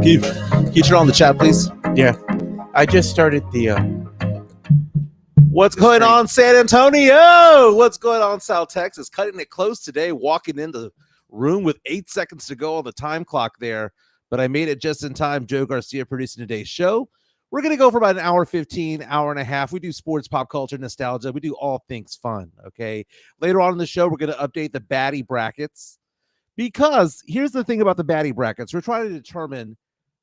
Can you turn on the chat, please? Yeah. I just started the What's going on, San Antonio? What's going on, South Texas? Cutting it close today, walking into the room with 8 seconds to go on the time clock there, but I made it just in time. Joe Garcia producing today's show. We're going to go for about an hour 15, hour and a half. We do sports, pop culture, nostalgia. We do all things fun, okay? Later on in the show, we're going to update the baddie brackets because here's the thing about the baddie brackets. We're trying to determine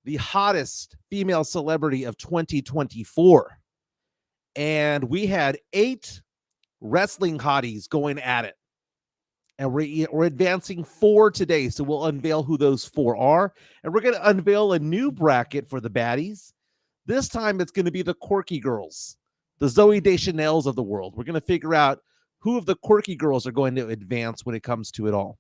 the hottest female celebrity of 2024. And we had 8 wrestling hotties going at it. And we're advancing 4 today, so we'll unveil who those 4 are. And we're going to unveil a new bracket for the baddies. This time, it's going to be the Quirky girls, the Zooey Deschanel's of the world. We're going to figure out who of the Quirky girls are going to advance when it comes to it all.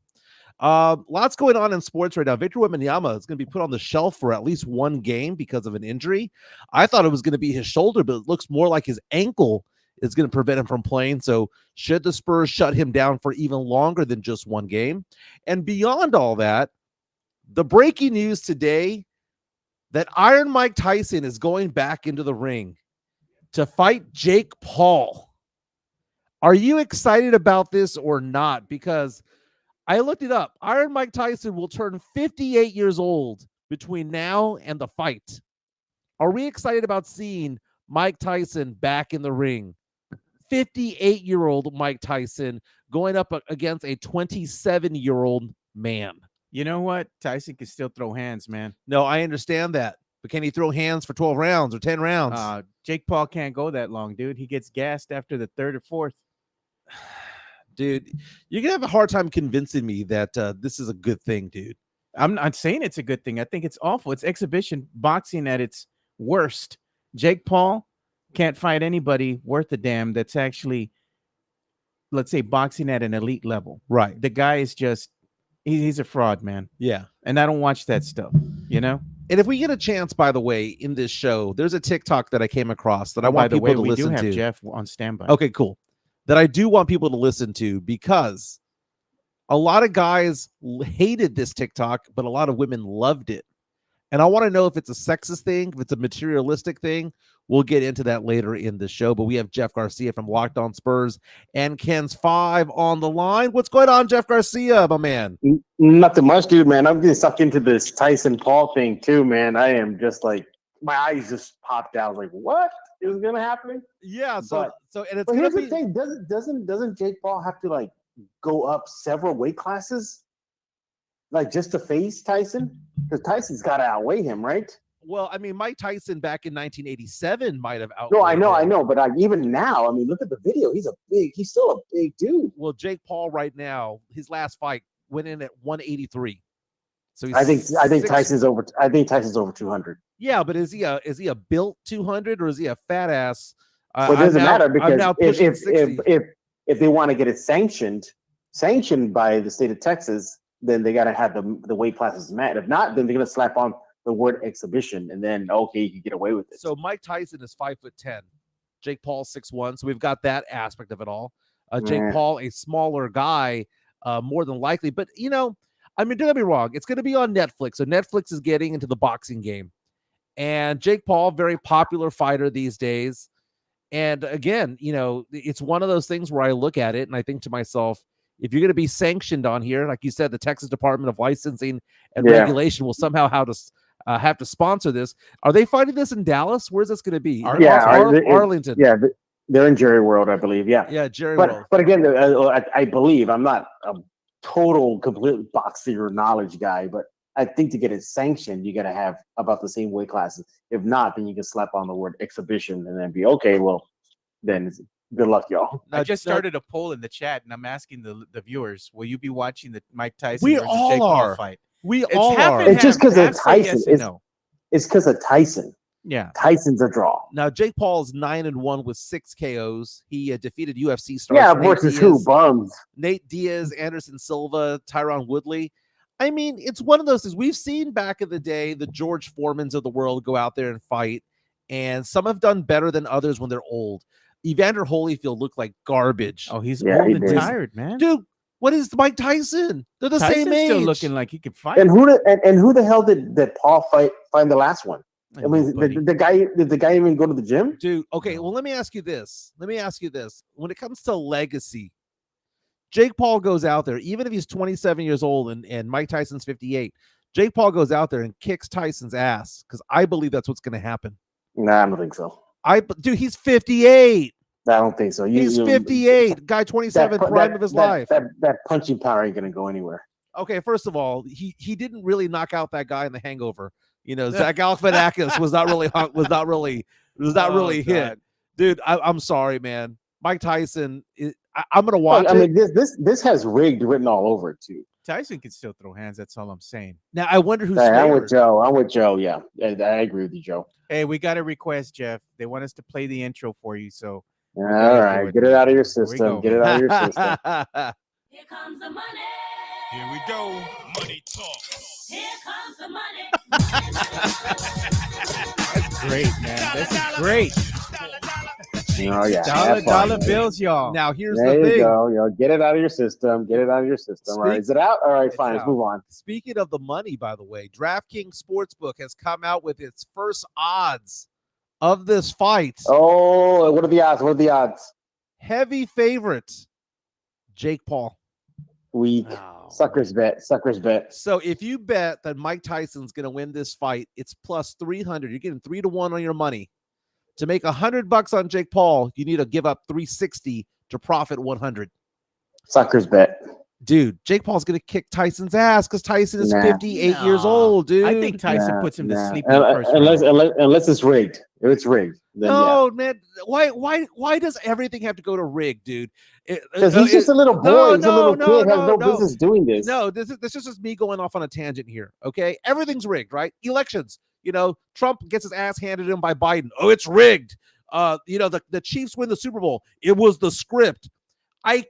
Lots going on in sports right now. Victor Wembanyama is going to be put on the shelf for at least one game because of an injury. I thought it was going to be his shoulder, but it looks more like his ankle is going to prevent him from playing. So should the Spurs shut him down for even longer than just one game? And beyond all that, the breaking news today that Iron Mike Tyson is going back into the ring to fight Jake Paul. Are you excited about this or not? Because I looked it up. Iron Mike Tyson will turn 58 years old between now and the fight. Are we excited about seeing Mike Tyson back in the ring? 58-year-old Mike Tyson going up against a 27-year-old man. You know what? Tyson can still throw hands, man. No, I understand that. But can he throw hands for 12 rounds or 10 rounds? Jake Paul can't go that long, dude. He gets gassed after the 3rd or 4th. Dude, you're going to have a hard time convincing me that this is a good thing, dude. I'm not saying it's a good thing. I think it's awful. It's exhibition boxing at its worst. Jake Paul can't fight anybody worth a damn that's actually, let's say, boxing at an elite level. Right. The guy is just, he's a fraud, man. Yeah. And I don't watch that stuff, you know? And if we get a chance, by the way, in this show, there's a TikTok that I came across that I want people to listen to. We do have Jeff on standby. Okay, cool. That I do want people to listen to because a lot of guys hated this TikTok, but a lot of women loved it. And I want to know if it's a sexist thing, if it's a materialistic thing. We'll get into that later in the show. But we have Jeff Garcia from Locked On Spurs and Ken's 5 on the line. What's going on, Jeff Garcia, my man? Nothing much, dude, man. I'm getting sucked into this Tyson Paul thing too, man. I am just like, my eyes just popped out. I was like, what is going to happen? Yeah. And it's but here's the thing. Doesn't Jake Paul have to like go up several weight classes? Like just to face Tyson? Because Tyson's got to outweigh him, right? Well, I mean, Mike Tyson back in 1987 might have outweighed. No, I know. But even now, I mean, look at the video. He's still a big dude. Well, Jake Paul right now, his last fight went in at 183. So I think Tyson's over. I think Tyson's over 200. Yeah, but is he a built 200 or is he a fat ass? Well, it doesn't matter because if they want to get it sanctioned by the state of Texas, then they got to have the weight classes met. If not, then they're going to slap on the word exhibition, and then okay, you can get away with it. So Mike Tyson is 5'10", Jake Paul 6'1", so we've got that aspect of it all. Jake Paul, a smaller guy, more than likely. But you know, I mean, don't get me wrong, it's going to be on Netflix. So Netflix is getting into the boxing game, and Jake Paul, very popular fighter these days. And again, you know, it's one of those things where I look at it and I think to myself, if you're going to be sanctioned on here, like you said, the Texas Department of Licensing and Regulation will somehow have to sponsor this. Are they fighting this in Dallas? Where's this going to be? Arlington. Yeah, they're in Jerry World, I believe. Yeah, Jerry World. But again, I believe, I'm not a complete boxing or knowledge guy, but I think to get it sanctioned, you got to have about the same weight classes. If not, then you can slap on the word exhibition and then be okay. Well, then good luck, y'all. I just started a poll in the chat, and I'm asking the viewers: will you be watching the Mike Tyson versus Jake Paul fight? We all are. It's just because of Tyson. It's because of Tyson. Yeah, Tyson's a draw. Now Jake Paul is 9-1 with 6 KOs. He defeated UFC stars. Yeah, versus who? Bums. Nate Diaz, Anderson Silva, Tyron Woodley. I mean, it's one of those things we've seen back in the day. The George Foremans of the world go out there and fight, and some have done better than others when they're old. Evander Holyfield looked like garbage. Oh, he's old and tired, man. Dude, What is Mike Tyson? They're the Tyson's same age. still looking like he could fight. And who the hell did Paul fight in the last one? I mean, Nobody. did the guy even go to the gym? Dude, okay, well, let me ask you this. When it comes to legacy, Jake Paul goes out there, even if he's 27 years old and Mike Tyson's 58, Jake Paul goes out there and kicks Tyson's ass because I believe that's what's going to happen. Nah, I don't think so. Dude, he's 58. I don't think so. He's 58. Guy 27, prime of his life. That punching power ain't going to go anywhere. Okay, first of all, he didn't really knock out that guy in The Hangover. You know, Zach Galifianakis was not really hit. Dude, I'm sorry, man. Mike Tyson, I'm gonna watch it. I mean, this has rigged written all over it too. Tyson can still throw hands. That's all I'm saying. Now I wonder who's. Hey, I'm with Joe. Yeah, I agree with you, Joe. Hey, we got a request, Jeff. They want us to play the intro for you. So all right, get it out of your system. Get it out of your system. Here comes the money. Here we go. Money talk. Here comes the money. that's great, man. This is great. Oh yeah, dollar bills, y'all. Now here's there the you thing. go. Get it out of your system. All right, is it out? All right, fine. Let's move on. Speaking of the money, by the way, DraftKings Sportsbook has come out with its first odds of this fight. Oh, what are the odds? Heavy favorite, Jake Paul. Weak. Suckers bet. So if you bet that Mike Tyson's going to win this fight, it's plus 300. You're getting 3-1 on your money. To make $100 on Jake Paul, you need to give up 360 to profit 100. Suckers bet. Dude, Jake Paul's going to kick Tyson's ass because Tyson is 58 years old, dude. I think Tyson puts him to sleep in the first unless it's rigged. If it's rigged. Then no, man. Why does everything have to go to rig, dude? Because he's just a little boy. He's a little kid. Has no business doing this. No, this is just me going off on a tangent here. Okay, everything's rigged, right? Elections. You know, Trump gets his ass handed to him by Biden. Oh, it's rigged. The Chiefs win the Super Bowl. It was the script. I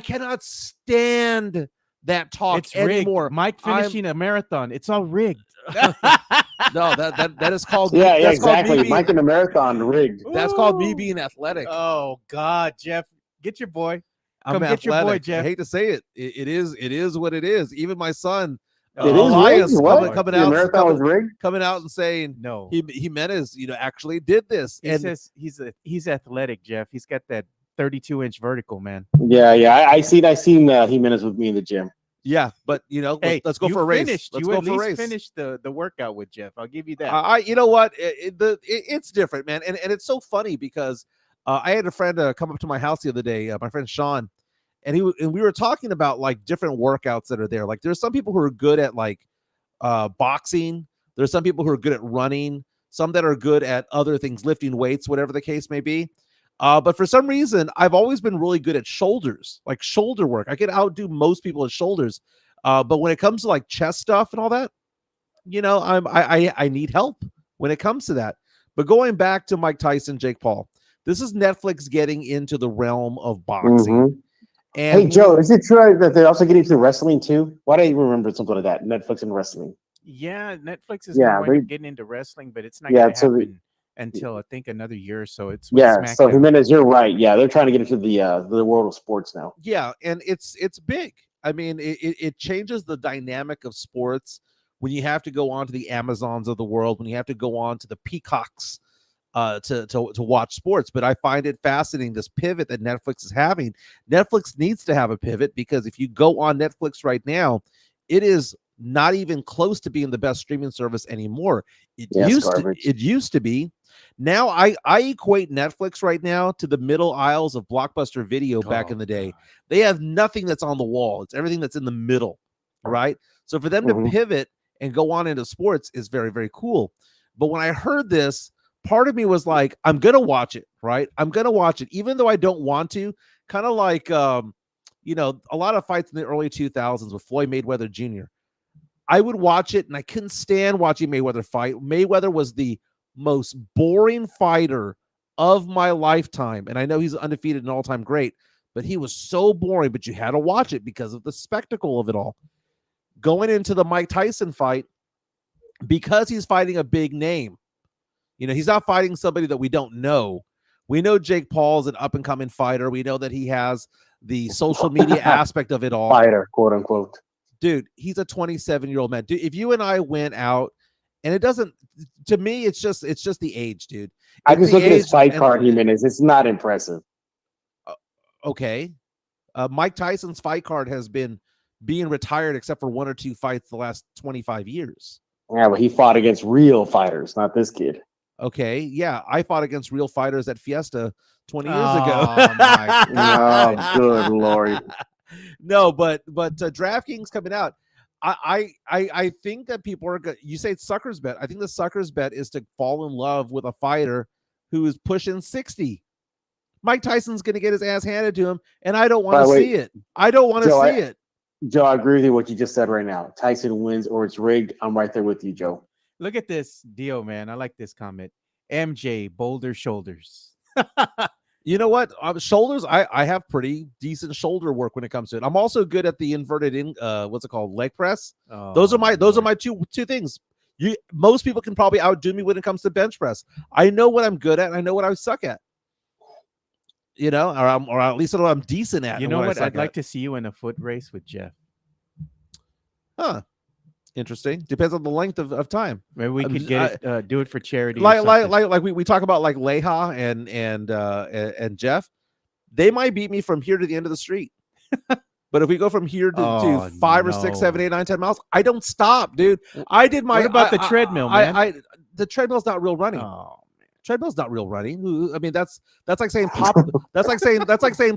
cannot stand that talk anymore. Rigged. Mike finishing a marathon. It's all rigged. No, that is called. Yeah, exactly. Mike in the marathon rigged. That's called me being athletic. Oh God, Jeff, get your boy. Come get your boy, Jeff. I hate to say it. It is what it is. Even my son. Elias coming out and saying no. Jimenez, actually did this. He says he's athletic, Jeff. He's got that 32-inch vertical, man. Yeah. I seen Jimenez with me in the gym. Yeah, but hey, let's go for a race. You at least finished the workout with Jeff. I'll give you that. You know what? It's different, man, and it's so funny because I had a friend come up to my house the other day. My friend Sean. And we were talking about like different workouts that are there. Like there's some people who are good at like boxing. There's some people who are good at running. Some that are good at other things, lifting weights, whatever the case may be. But for some reason, I've always been really good at shoulders, like shoulder work. I can outdo most people at shoulders. But when it comes to like chest stuff and all that, I need help when it comes to that. But going back to Mike Tyson, Jake Paul, this is Netflix getting into the realm of boxing. Mm-hmm. And hey Joe, is it true that they're also getting into wrestling too? Why do you remember something like that? Netflix and wrestling. Yeah, Netflix is getting into wrestling, but it's not going to happen until I think another year or so. It's so Jimenez, you're right. Yeah, they're trying to get into the world of sports now. Yeah, and it's big. I mean, it changes the dynamic of sports when you have to go on to the Amazons of the world, when you have to go on to the Peacocks to watch sports. But I find it fascinating, this pivot that Netflix is having. Netflix needs to have a pivot because if you go on Netflix right now, it is not even close to being the best streaming service anymore. It used to be. Now I equate Netflix right now to the middle aisles of Blockbuster Video back in the day. God. They have nothing that's on the wall. It's everything that's in the middle, right? So for them to pivot and go on into sports is very, very cool. But when I heard this, part of me was like, I'm going to watch it, right? I'm going to watch it, even though I don't want to. Kind of like, a lot of fights in the early 2000s with Floyd Mayweather Jr. I would watch it, and I couldn't stand watching Mayweather fight. Mayweather was the most boring fighter of my lifetime. And I know he's undefeated and all-time great, but he was so boring, but you had to watch it because of the spectacle of it all. Going into the Mike Tyson fight, because he's fighting a big name, he's not fighting somebody that we don't know. We know Jake Paul's an up-and-coming fighter. We know that he has the social media aspect of it all. Fighter, quote unquote. Dude, he's a 27-year-old man. Dude, if you and I went out, and it doesn't, to me, it's just the age, dude. I It's just the look at his age fight and- card, Jimenez. It's not impressive. Okay. Mike Tyson's fight card has been being retired except for 1 or 2 fights the last 25 years. Yeah, but he fought against real fighters, not this kid. Okay. Yeah. I fought against real fighters at Fiesta 20 years Oh, ago. my Oh, God. good Lord. No, but DraftKings coming out. I think that people are good. You say it's sucker's bet. I think the sucker's bet is to fall in love with a fighter who is pushing 60. Mike Tyson's going to get his ass handed to him, and I don't want to see it. I don't want to Joe, see it. Joe, I agree with you what you just said right now. Tyson wins or it's rigged. I'm right there with you, Joe. Look at this deal, man. I like this comment. MJ, boulder shoulders. You know what? Shoulders, I have pretty decent shoulder work when it comes to it. I'm also good at the inverted what's it called? Leg press. Those are my two things. Most people can probably outdo me when it comes to bench press. I know what I'm good at. I know what I suck at. You know, or at least I know what I'm decent at. You know what? I'd like to see you in a foot race with Jeff. Huh. Interesting. Depends on the length of time. Maybe we could get it, do it for charity. Like we talk about like Leha and Jeff. They might beat me from here to the end of the street. But if we go from here to 5 or 6, 7, 8, 9, 10 miles, I don't stop, dude. I did my. What about the treadmill, man? The treadmill's not real running. Oh, treadmill's not real running. I mean, that's like saying Papa. That's like saying Papa. That's like saying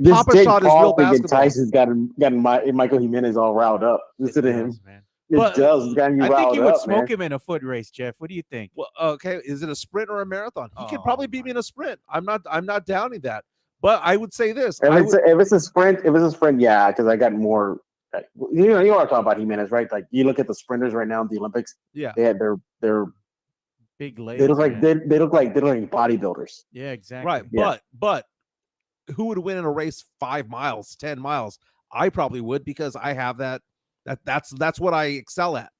Papa Jake shot is Paul real thing and basketball. Tyson's gotten Michael Jimenez all riled up. Listen to him. man. It does. It's gotten you I think riled you would up, smoke man. him in a foot race, Jeff. What do you think? Well, okay, is it a sprint or a marathon? He could Oh, probably beat me in a sprint. I'm not downing that. But I would say this. If it's a sprint, yeah, because I got more. You know what I'm talking about, Jimenez, right? Like you look at the sprinters right now in the Olympics. Yeah, they're Big legs. they look like man. they look like Yeah, bodybuilders. exactly. right. Yeah. But who would win in a race 5 miles, 10 miles? I probably would because I have that's what I excel at.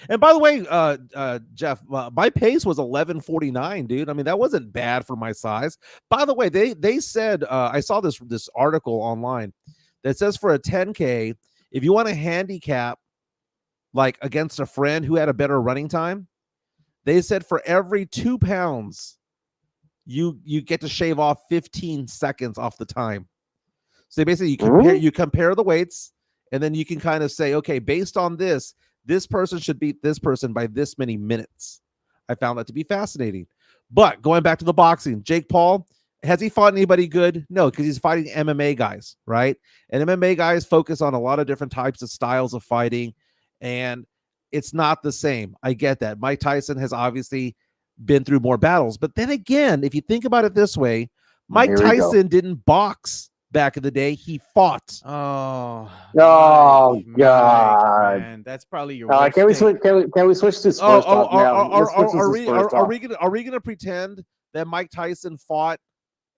And by the way, Jeff, my pace was 11:49, dude. I mean, that wasn't bad for my size. By the way, they said I saw this article online that says for a 10K, if you want to handicap like against a friend who had a better running time, they said for every 2 pounds, you get to shave off 15 seconds off the time. So basically, you compare the weights, and then you can kind of say, okay, based on this person should beat this person by this many minutes. I found that to be fascinating. But going back to the boxing, Jake Paul, has he fought anybody good? No, because he's fighting MMA guys, right? And MMA guys focus on a lot of different types of styles of fighting, and it's not the same. I get that. Mike Tyson has obviously been through more battles. But then again, if you think about it this way, Mike Tyson didn't box back in the day. He fought. Oh, God. Man, that's probably your. worst Can we take. switch? Can we switch to sports talk now? Are we gonna pretend that Mike Tyson fought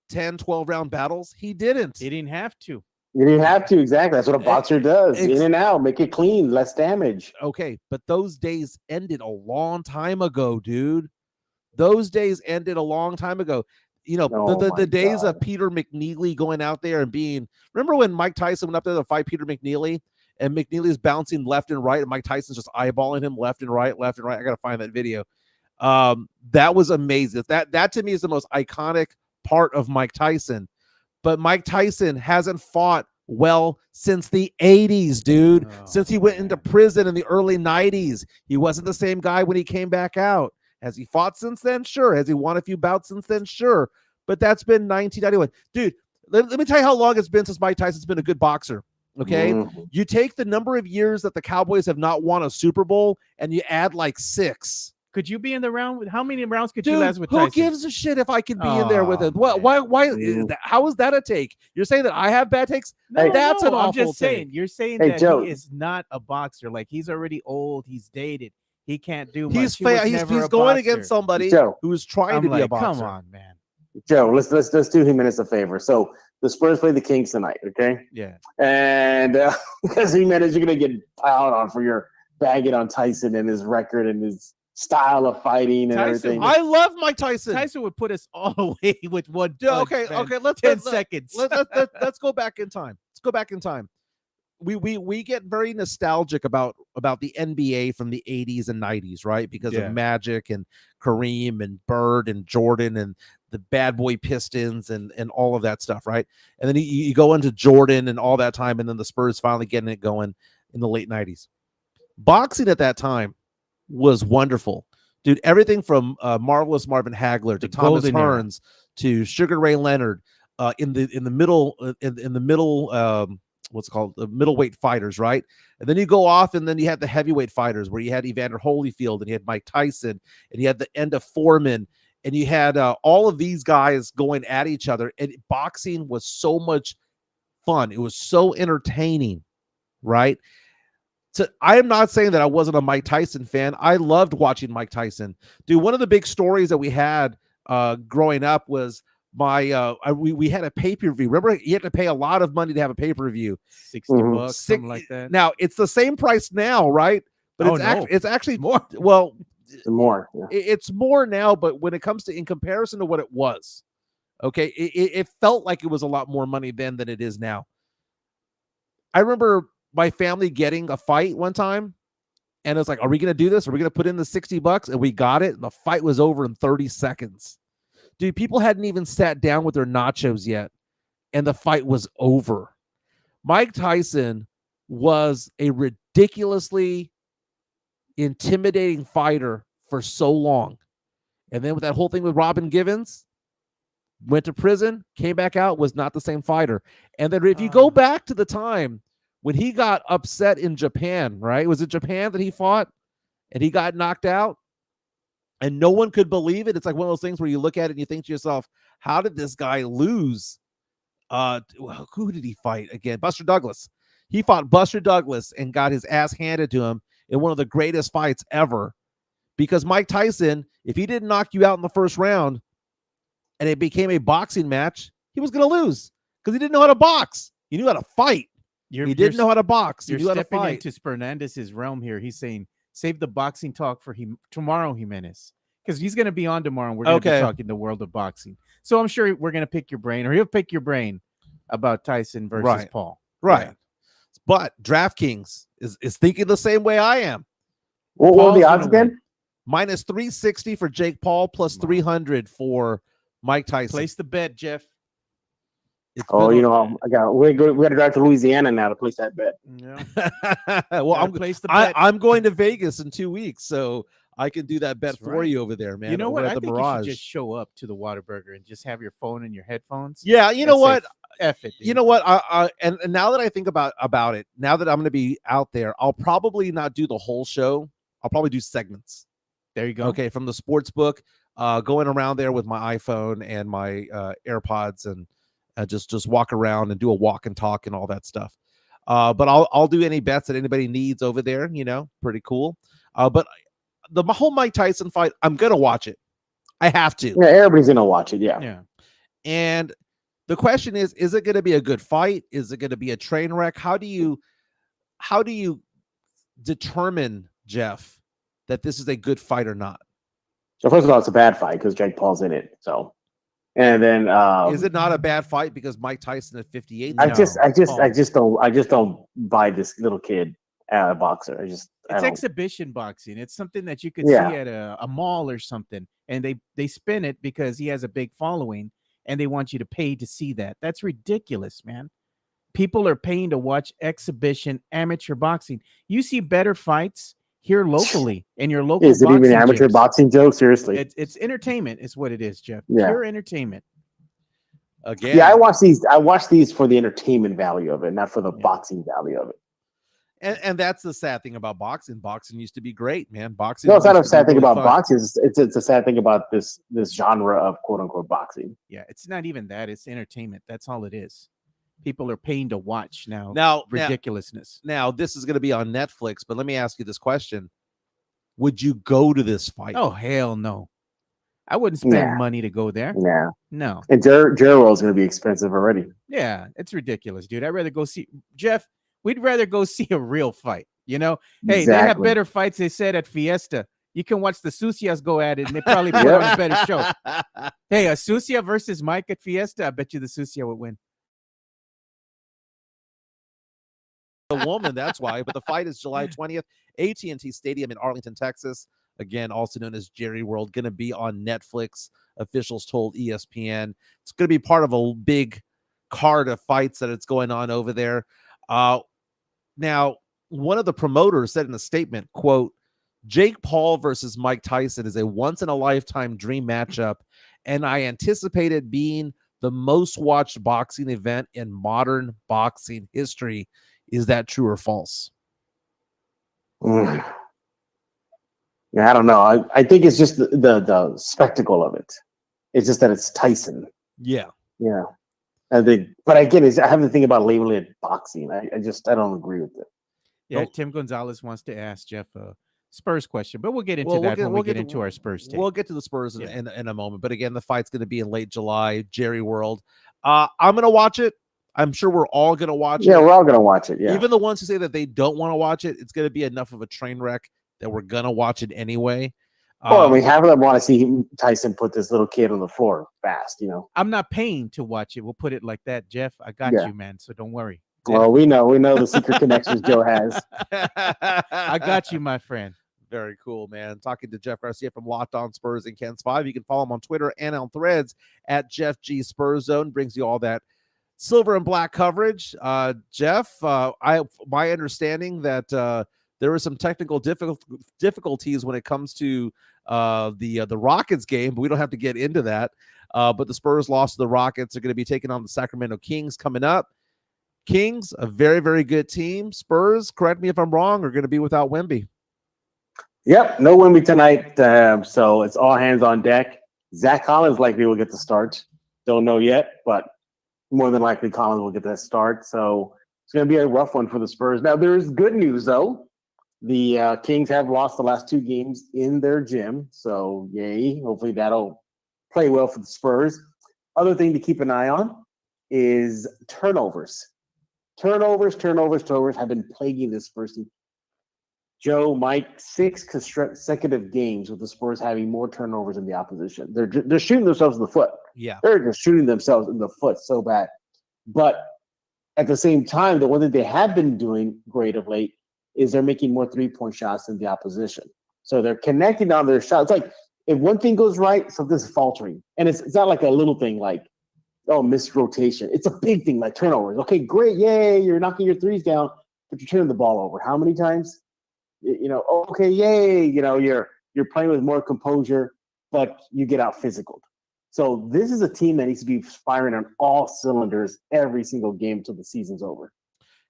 10, 12 round battles? He didn't. He didn't have to. You didn't have to, exactly. That's what a boxer does. In and out, make it clean, less damage. Okay, but those days ended a long time ago, dude. Those days ended a long time ago. You know, the days of Peter McNeely going out there and being. Remember when Mike Tyson went up there to fight Peter McNeely, and McNeely's bouncing left and right, and Mike Tyson's just eyeballing him left and right, left and right. I gotta find that video. That was amazing. That to me is the most iconic part of Mike Tyson. But Mike Tyson hasn't fought well since the 80s, dude. Since he went into prison in the early 90s. He wasn't the same guy when he came back out. Has he fought since then? Sure. Has he won a few bouts since then? Sure. But that's been 1991. Dude, let me tell you how long it's been since Mike Tyson's been a good boxer. Okay? You take the number of years that the Cowboys have not won a Super Bowl and you add like 6. Could you be in the round? How many rounds could Dude, you last with who Tyson? gives a shit if I could be in there with him? Why? How is that a take? You're saying that I have bad takes? No, That's an awful I'm just take. saying. You're saying Hey, that Joe. he is not a boxer. Like he's already old. He's dated. He can't do much. He's He was he's never a going boxer. against somebody Joe. who is trying I'm to be a like, boxer. come on, man. Joe, let's do Jimenez a favor. So the Spurs play the Kings tonight, okay? Yeah. And because Jimenez, you're gonna get piled on for your bagging on Tyson and his record and his style of fighting and Tyson everything. I love Mike Tyson. Tyson would put us all away with one Yeah, punch, okay, man. okay. Let's 10 seconds. Let's go back in time. Let's go back in time. We get very nostalgic about the NBA from the 80s and 90s, right? Because Yeah. of Magic and Kareem and Bird and Jordan and the bad boy Pistons and all of that stuff, right? And then you go into Jordan and all that time, and then the Spurs finally getting it going in the late 90s. Boxing at that time was wonderful, dude. Everything from Marvelous Marvin Hagler to The Thomas golden era. Hearns to Sugar Ray Leonard, in the middle, what's it called, the middleweight fighters, right? And then you go off, and then you had the heavyweight fighters where you had Evander Holyfield, and you had Mike Tyson, and you had the end of Foreman, and you had all of these guys going at each other. And boxing was so much fun. It was so entertaining, right? So I am not saying that I wasn't a Mike Tyson fan. I loved watching Mike Tyson. Dude, one of the big stories that we had growing up was we had a pay-per-view. Remember, you had to pay a lot of money to have a pay-per-view. 60 bucks, something like that. Now, it's the same price now, right? But it's actually more. Well, More. Yeah. it's more now, but when it comes to, in comparison to what it was, okay, it felt like it was a lot more money then than it is now. I remember my family getting a fight one time, and it was like, are we going to do this? Are we going to put in the 60 bucks? And we got it. And the fight was over in 30 seconds. Dude, people hadn't even sat down with their nachos yet, and the fight was over. Mike Tyson was a ridiculously intimidating fighter for so long. And then with that whole thing with Robin Givens, went to prison, came back out, was not the same fighter. And then if you go back to the time when he got upset in Japan, right? Was it Japan that he fought and he got knocked out? And no one could believe it. It's like one of those things where you look at it and you think to yourself, how did this guy lose? Who did he fight again? Buster Douglas. He fought Buster Douglas and got his ass handed to him in one of the greatest fights ever. Because Mike Tyson, if he didn't knock you out in the first round and it became a boxing match, he was going to lose because he didn't know how to box. He knew how to fight. He didn't know how to box. He You're knew how to stepping fight. into Fernandez's realm here. He's saying, save the boxing talk for tomorrow, Jimenez, because he's going to be on tomorrow, and we're going to be talking the world of boxing. So I'm sure we're going to pick your brain, or he'll pick your brain about Tyson versus Paul. Right. Yeah. But DraftKings is thinking the same way I am. What were the odds again? Minus 360 for Jake Paul, plus 300 for Mike Tyson. Place the bet, Jeff. We got to drive to Louisiana now to place that bet. Yeah. Well, I'm going to Vegas in 2 weeks, so I can do that bet for you over there, man. You know what? I think Mirage. you should just show up to the Whataburger and just have your phone and your headphones. Yeah, you know what? F it. Dude. You know what? And now that I think about it, now that I'm going to be out there, I'll probably not do the whole show. I'll probably do segments. There you go. Okay, from the sports book, going around there with my iPhone and my AirPods, and just walk around and do a walk and talk and all that stuff. But I'll do any bets that anybody needs over there. You know, pretty cool. But the whole Mike Tyson fight, I'm gonna watch it. I have to. Yeah, everybody's gonna watch it. Yeah. Yeah. And the question is it going to be a good fight? Is it going to be a train wreck? How do you determine, Jeff, that this is a good fight or not? So first of all, it's a bad fight because Jake Paul's in it. So, and then is it not a bad fight because Mike Tyson at 58? I just don't buy this little kid boxer. It's exhibition boxing. It's something that you could see at a mall or something, and they spin it because he has a big following, and they want you to pay to see that. That's ridiculous, man. People are paying to watch exhibition amateur boxing. You see better fights here locally in your local. Is it even amateur boxing, Joe? Seriously, it's entertainment. Is what it is, Jeff. Yeah. Pure entertainment. Again, yeah, I watch these for the entertainment value of it, not for the boxing value of it. And that's the sad thing about boxing. Boxing used to be great, man. Boxing. No, it's not a sad thing about boxing. It's a sad thing about this genre of quote unquote boxing. Yeah, it's not even that. It's entertainment. That's all it is. People are paying to watch now. Ridiculousness. Now this is going to be on Netflix, but let me ask you this question: would you go to this fight? Oh hell no! I wouldn't spend money to go there. Yeah, no. And Gerald is going to be expensive already. Yeah, it's ridiculous, dude. I'd rather go see Jeff. We'd rather go see a real fight. You know, hey, they have better fights. They said at Fiesta. You can watch the Sucias go at it, and they probably put on a better show. Hey, a Sucia versus Mike at Fiesta. I bet you the Sucia would win. A woman, that's why. But the fight is July 20th, AT&T Stadium in Arlington, Texas. Again, also known as Jerry World, going to be on Netflix. Officials told ESPN it's going to be part of a big card of fights that it's going on over there. Now, one of the promoters said in a statement, quote, Jake Paul versus Mike Tyson is a once-in-a-lifetime dream matchup, and I anticipate it being the most watched boxing event in modern boxing history. Is that true or false? Yeah, I don't know. I think it's just the spectacle of it. It's just that it's Tyson. Yeah. Yeah. I think, but again, I have to think about labeling it boxing. I don't agree with it. Yeah, Nope. Tim Gonzalez wants to ask Jeff a Spurs question, but we'll get into that when we get into our Spurs take. We'll get to the Spurs in a moment. But again, the fight's going to be in late July, Jerry World. I'm going to watch it. I'm sure we're all going to watch it. Yeah, we're all going to watch it. Yeah. Even the ones who say that they don't want to watch it, it's going to be enough of a train wreck that we're going to watch it anyway. Well, we half of them want to see Tyson put this little kid on the floor fast, you know. I'm not paying to watch it. We'll put it like that, Jeff. I got you, man. So don't worry. Well, we know the secret connections Joe has. I got you, my friend. Very cool, man. Talking to Jeff Garcia from Locked On Spurs and Ken's 5. You can follow him on Twitter and on Threads at Jeff G Spurs Zone. Brings you all that silver and black coverage. Jeff, my understanding that there were some technical difficulties when it comes to the Rockets game, but we don't have to get into that. But the Spurs lost to the Rockets. They're going to be taking on the Sacramento Kings coming up. Kings, a very, very good team. Spurs, correct me if I'm wrong, are going to be without Wemby. Yep, no Wemby tonight. So it's all hands on deck. Zach Collins likely will get the start. Don't know yet, but more than likely Collins will get that start. So it's going to be a rough one for the Spurs. Now, there's good news, though. The Kings have lost the last 2 games in their gym. So, yay. Hopefully that'll play well for the Spurs. Other thing to keep an eye on is turnovers. Turnovers have been plaguing this Spurs team. Joe, Mike, 6 consecutive games with the Spurs having more turnovers than the opposition. They're shooting themselves in the foot. Yeah. They're just shooting themselves in the foot so bad. But at the same time, the one thing they have been doing great of late is they're making more 3-point shots than the opposition. So they're connecting on their shots. It's like if one thing goes right, something's faltering. And it's not like a little thing like, oh, missed rotation. It's a big thing like turnovers. Okay, great. Yay, you're knocking your threes down, but you're turning the ball over. How many times? You know, okay, yay. You know, you're playing with more composure, but you get out physical. So this is a team that needs to be firing on all cylinders every single game until the season's over.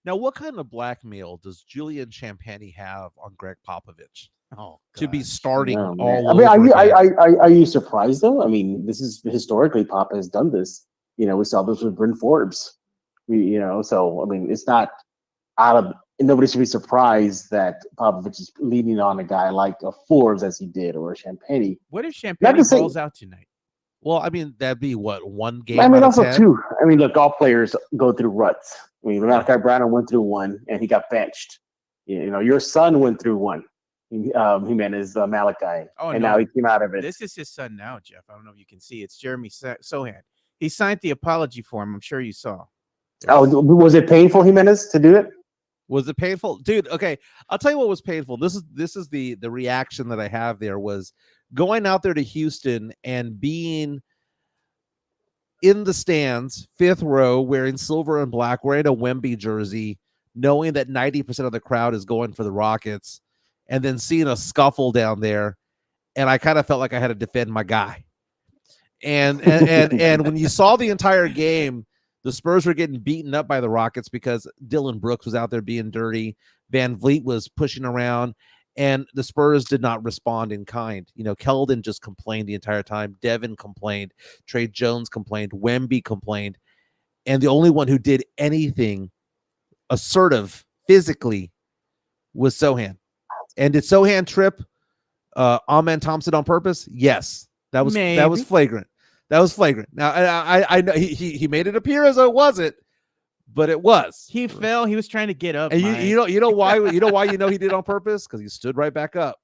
Now, what kind of blackmail does Julian Champagny have on Greg Popovich to be gosh. starting Oh, all I mean, over again? are you surprised though? I mean, this is historically Pop has done this. You know, we saw this with Bryn Forbes. So I mean, it's not out of. Nobody should be surprised that Popovich is leaning on a guy like a Forbes as he did, or a Champagny. What if Champagny balls out tonight? Well, I mean, that'd be what, 1 game? I mean, also 10? 2. I mean, look, all players go through ruts. I mean, Malachi Brown went through one and he got benched. You know, your son went through one. Jimenez, Malachi, now he came out of it. This is his son now, Jeff. I don't know if you can see. It's Jeremy Sohan. He signed the apology form. I'm sure you saw. Oh, was it painful, Jimenez, to do it? Was it painful, dude? Okay, I'll tell you what was painful. This is the reaction that I have there was going out there to Houston and being in the stands, 5th row, wearing silver and black, wearing a Wemby jersey, knowing that 90% of the crowd is going for the Rockets, and then seeing a scuffle down there, and I kind of felt like I had to defend my guy. And when you saw the entire game, the Spurs were getting beaten up by the Rockets because Dylan Brooks was out there being dirty. Van Vliet was pushing around, and the Spurs did not respond in kind. You know, Keldon just complained the entire time. Devin complained. Trey Jones complained. Wemby complained. And the only one who did anything assertive physically was Sohan. And did Sohan trip Amen Thompson on purpose? Yes. That was flagrant. That was flagrant. Now I know he made it appear as though it wasn't, but it was. He fell. He was trying to get up. And you know why he did it on purpose? Because he stood right back up.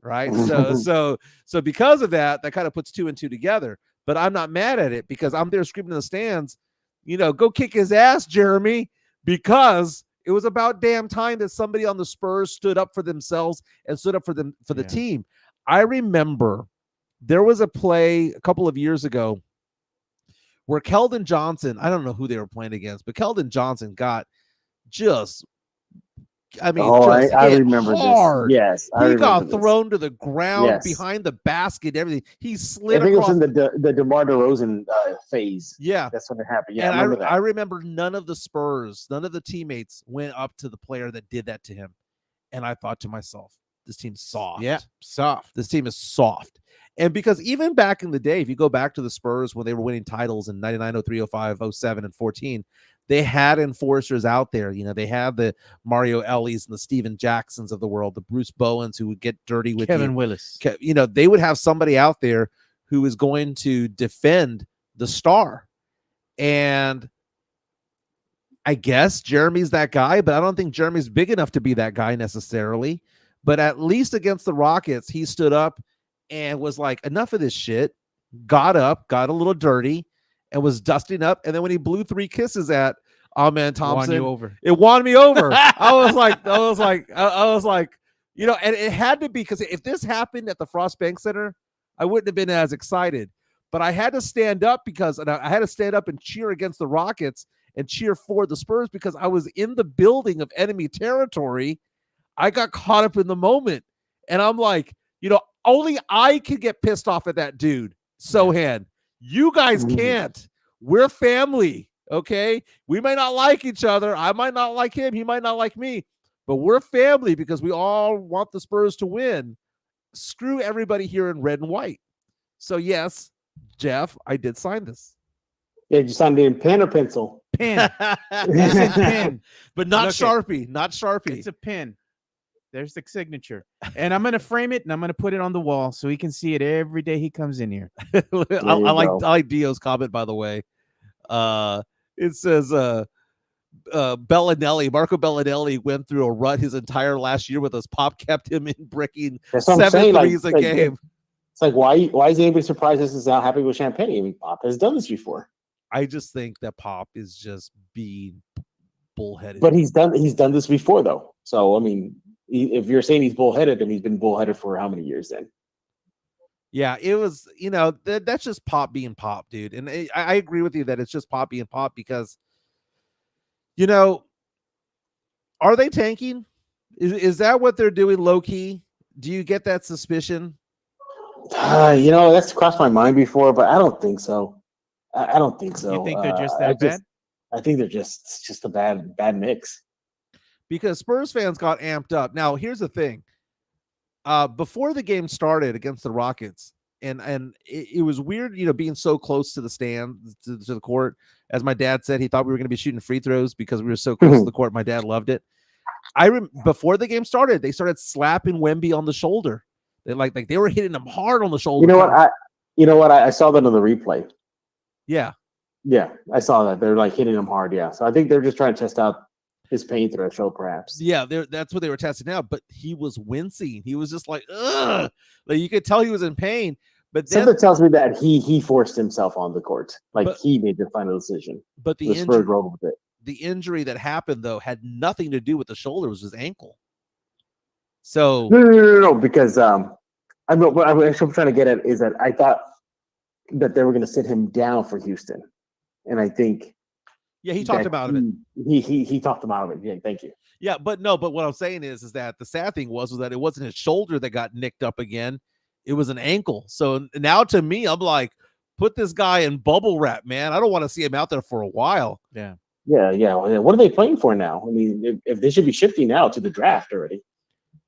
right? So because of that kind of puts 2 and 2 together. But I'm not mad at it because I'm there screaming in the stands, go kick his ass, Jeremy, because it was about damn time that somebody on the Spurs stood up for themselves and stood up for the team. I remember there was a play a couple of years ago where Keldon Johnson, I don't know who they were playing against, but Keldon Johnson got just I remember hard. this. Yes, he got thrown to the ground behind the basket. Everything he slid. I think across. it was in the DeMar DeRozan phase. Yeah, that's when it happened. Yeah, and I remember that. I remember none of the Spurs, none of the teammates went up to the player that did that to him, and I thought to myself, this team's soft. Yeah, soft. This team is soft. And because even back in the day, if you go back to the Spurs when they were winning titles in 99, 03, 05, 07, and 14, they had enforcers out there. They had the Mario Ellies and the Steven Jacksons of the world, the Bruce Bowens who would get dirty with Kevin Willis. They would have somebody out there who is going to defend the star. And I guess Jeremy's that guy, but I don't think Jeremy's big enough to be that guy necessarily. But at least against the Rockets, he stood up and was like, enough of this shit, got up, got a little dirty, and was dusting up. And then when he blew 3 kisses at Amen Thompson, it won me over. I was like, and it had to be, because if this happened at the Frost Bank Center, I wouldn't have been as excited. But I had to stand up I had to stand up and cheer against the Rockets and cheer for the Spurs because I was in the building of enemy territory. I got caught up in the moment. And I'm like, only I can get pissed off at that dude, Sohan. You guys can't. We're family, okay? We may not like each other. I might not like him. He might not like me. But we're family because we all want the Spurs to win. Screw everybody here in red and white. So, yes, Jeff, I did sign this. Yeah, you signed it in pen or pencil? Pen. It's a pen. But not Sharpie. Not Sharpie. It's a pen. There's the signature. And I'm going to frame it and I'm going to put it on the wall so he can see it every day he comes in here. I like Dio's comment, by the way. It says Bellinelli, Marco Bellinelli went through a rut his entire last year with us. Pop kept him in bricking 7 threes a game. It's like, why is anybody surprised this is not happening with Champagne? I mean, Pop has done this before. I just think that Pop is just being bullheaded. But he's done this before, though. So, I mean, if you're saying he's bullheaded, then he's been bullheaded for how many years then? Yeah, it was, that's just Pop being Pop, dude. And I agree with you that it's just Pop being Pop because, are they tanking? Is that what they're doing low key? Do you get that suspicion? That's crossed my mind before, but I don't think so. I don't think so. You think they're just that bad? I think they're just a bad mix. Because Spurs fans got amped up. Now, here's the thing. Before the game started against the Rockets, and it was weird, being so close to the stand, to the court. As my dad said, he thought we were going to be shooting free throws because we were so close to the court. My dad loved it. Before the game started, they started slapping Wemby on the shoulder. They they were hitting him hard on the shoulder. You know what? I saw that on the replay. Yeah. Yeah, I saw that. They're hitting him hard. Yeah. So I think they're just trying to test out his pain threshold, perhaps. Yeah, that's what they were testing out. But he was wincing. He was just like, ugh. Like you could tell he was in pain. But then, something tells me that he forced himself on the court. He made the final decision. But the injury that happened, though, had nothing to do with the shoulder. It was his ankle. So no, because what I'm actually trying to get at is that I thought that they were going to sit him down for Houston, and I think he talked about it. He talked about it. Yeah, thank you. Yeah, but what I'm saying is that the sad thing was that it wasn't his shoulder that got nicked up again. It was an ankle. So now to me, I'm like, put this guy in bubble wrap, man. I don't want to see him out there for a while. Yeah. What are they playing for now? I mean, if they should be shifting now to the draft already.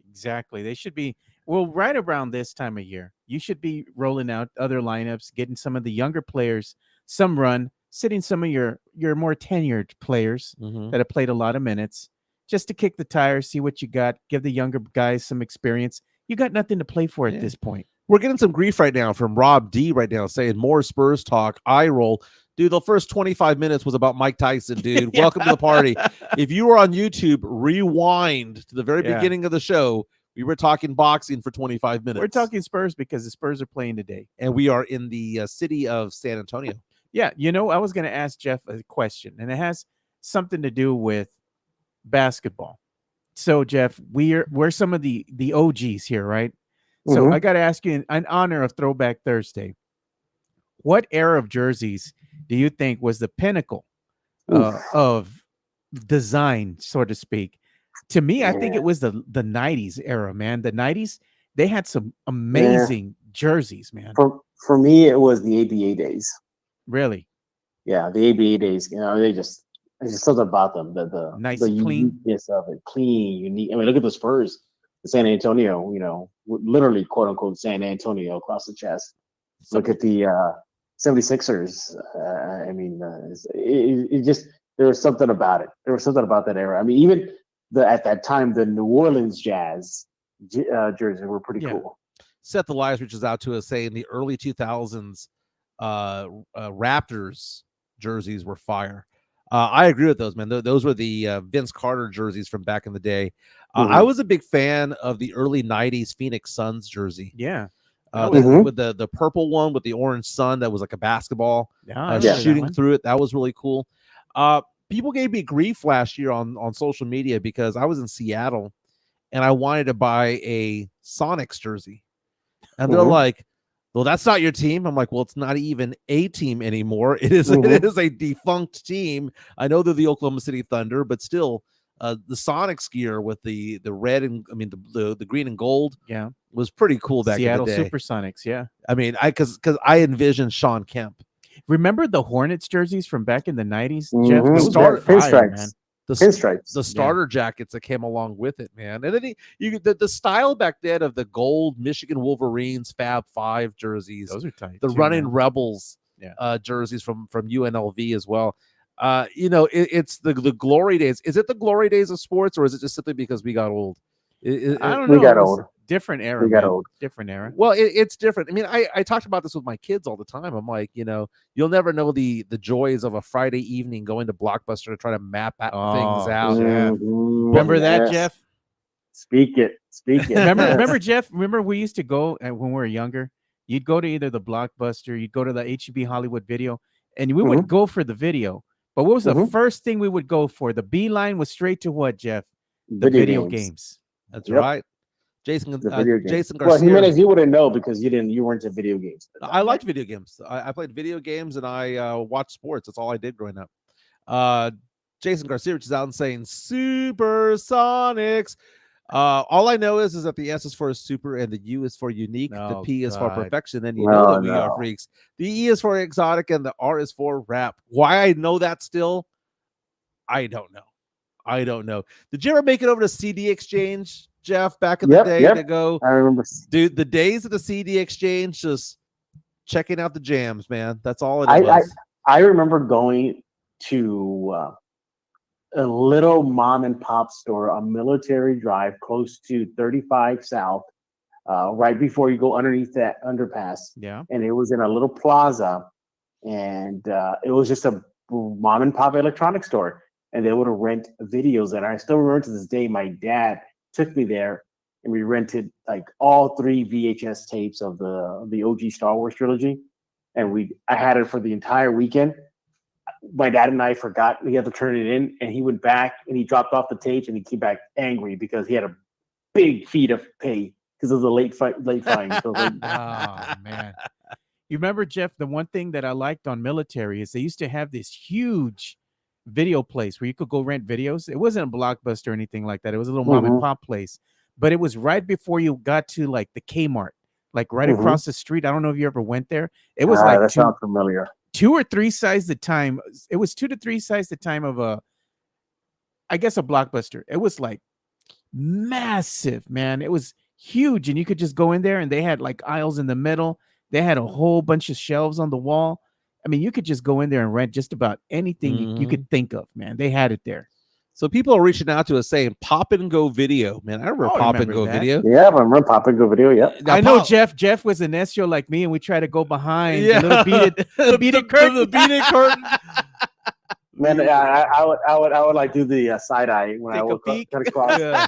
Exactly. They should be, right around this time of year, you should be rolling out other lineups, getting some of the younger players some run, sitting some of your more tenured players that have played a lot of minutes, just to kick the tires, see what you got, give the younger guys some experience. You got nothing to play for at this point. We're getting some grief right now from Rob D right now saying more Spurs talk, eye roll. Dude, the first 25 minutes was about Mike Tyson, dude. Welcome to the party. If you were on YouTube, rewind to the very beginning of the show. We were talking boxing for 25 minutes. We're talking Spurs because the Spurs are playing today. And we are in the city of San Antonio. Yeah, I was going to ask Jeff a question, and it has something to do with basketball. So, Jeff, we're some of the OGs here, right? So Mhm. I got to ask you, in honor of Throwback Thursday, what era of jerseys do you think was the pinnacle of design, so to speak? To me, I think it was the 90s era, man. The 90s, they had some amazing jerseys, man. For me, it was the ABA days. Really? Yeah, the ABA days. There's just something about them. The Nice, the clean. uniqueness of it, clean, unique. I mean, look at the Spurs, the San Antonio. Literally, quote unquote, San Antonio across the chest. Look at the 76ers. I mean, it just there was something about it. There was something about that era. I mean, even at that time, the New Orleans Jazz jerseys were pretty cool. Seth Elias reaches out to us saying the early 2000s Raptors jerseys were fire. I agree with those, man. Those were the Vince Carter jerseys from back in the day. I was a big fan of the early 90s Phoenix Suns jersey. Yeah. With the purple one with the orange sun that was like a basketball shooting through it. That was really cool. People gave me grief last year on social media because I was in Seattle and I wanted to buy a Sonics jersey. And they're like, well, that's not your team. I'm like, well, it's not even a team anymore. It is a defunct team. I know they're the Oklahoma City Thunder, but still, the Sonics gear with the red and the green and gold, was pretty cool back Seattle in the day. Supersonics, yeah. I mean, because I envisioned Sean Kemp. Remember the Hornets jerseys from back in the 90s, Jeff? Mhm. Those were fire, man. Pinstripes. The starter jackets that came along with it, man. And then the style back then of the gold Michigan Wolverines Fab 5 jerseys. Those are tight. The too, Running man. Rebels jerseys from UNLV as well. It's the glory days. Is it the glory days of sports, or is it just simply because we got old? I don't know. We got old. Different era. We got man. old. Different era. Well, it's different. I mean, I talked about this with my kids all the time. I'm like, you'll never know the joys of a Friday evening going to Blockbuster to try to map things out. Yeah. Remember that, Jeff? Speak it. Remember, Jeff? Remember we used to go when we were younger? You'd go to either the Blockbuster, you'd go to the HEB Hollywood Video, and we would go for the video. But what was the first thing we would go for? The beeline was straight to what, Jeff? The video games. That's right. Jason Garcia. Well, Jimenez, you wouldn't know because you weren't into video games. I liked video games. I played video games and I watched sports. That's all I did growing up. Jason Garcia is out and saying Supersonics. All I know is that the S is for super and the U is for unique. The P is for perfection. And you know that we are freaks. The E is for exotic and the R is for rap. Why I know that still, I don't know. Did you ever make it over to CD Exchange, Jeff, back in the day to go? I remember. Dude, the days of the CD Exchange, just checking out the jams, man. That's all it was. I remember going to a little mom and pop store on Military Drive, close to 35 South, right before you go underneath that underpass. Yeah. And it was in a little plaza, and it was just a mom and pop electronics store. And they would rent videos. And I still remember to this day, my dad took me there and we rented like all 3 VHS tapes of the OG Star Wars trilogy. And I had it for the entire weekend. My dad and I forgot we had to turn it in, and he went back and he dropped off the tapes and he came back angry because he had a big fee to pay because of the late fine. So oh man. You remember, Jeff, the one thing that I liked on Military is they used to have this huge video place where you could go rent videos. It wasn't a Blockbuster or anything like that. It was a little mom and pop place, but it was right before you got to like the Kmart, like right across the street. I don't know if you ever went there. It was like that sounds familiar. 2 or 3 sizes the time. It was 2 to 3 sizes the time of a Blockbuster. It was like massive, man. It was huge, and you could just go in there, and they had like aisles in the middle. They had a whole bunch of shelves on the wall. I mean, you could just go in there and rent just about anything you could think of, man. They had it there. So people are reaching out to us saying Pop and Go Video. Man, I remember Pop and Go Video. Yeah, I remember Pop and Go Video, yep. I know Jeff was an SEO like me, and we try to go behind the little beaded curtain. The beaded curtain. Man, I would like do the side eye when I Take a would peek. cut across Yeah,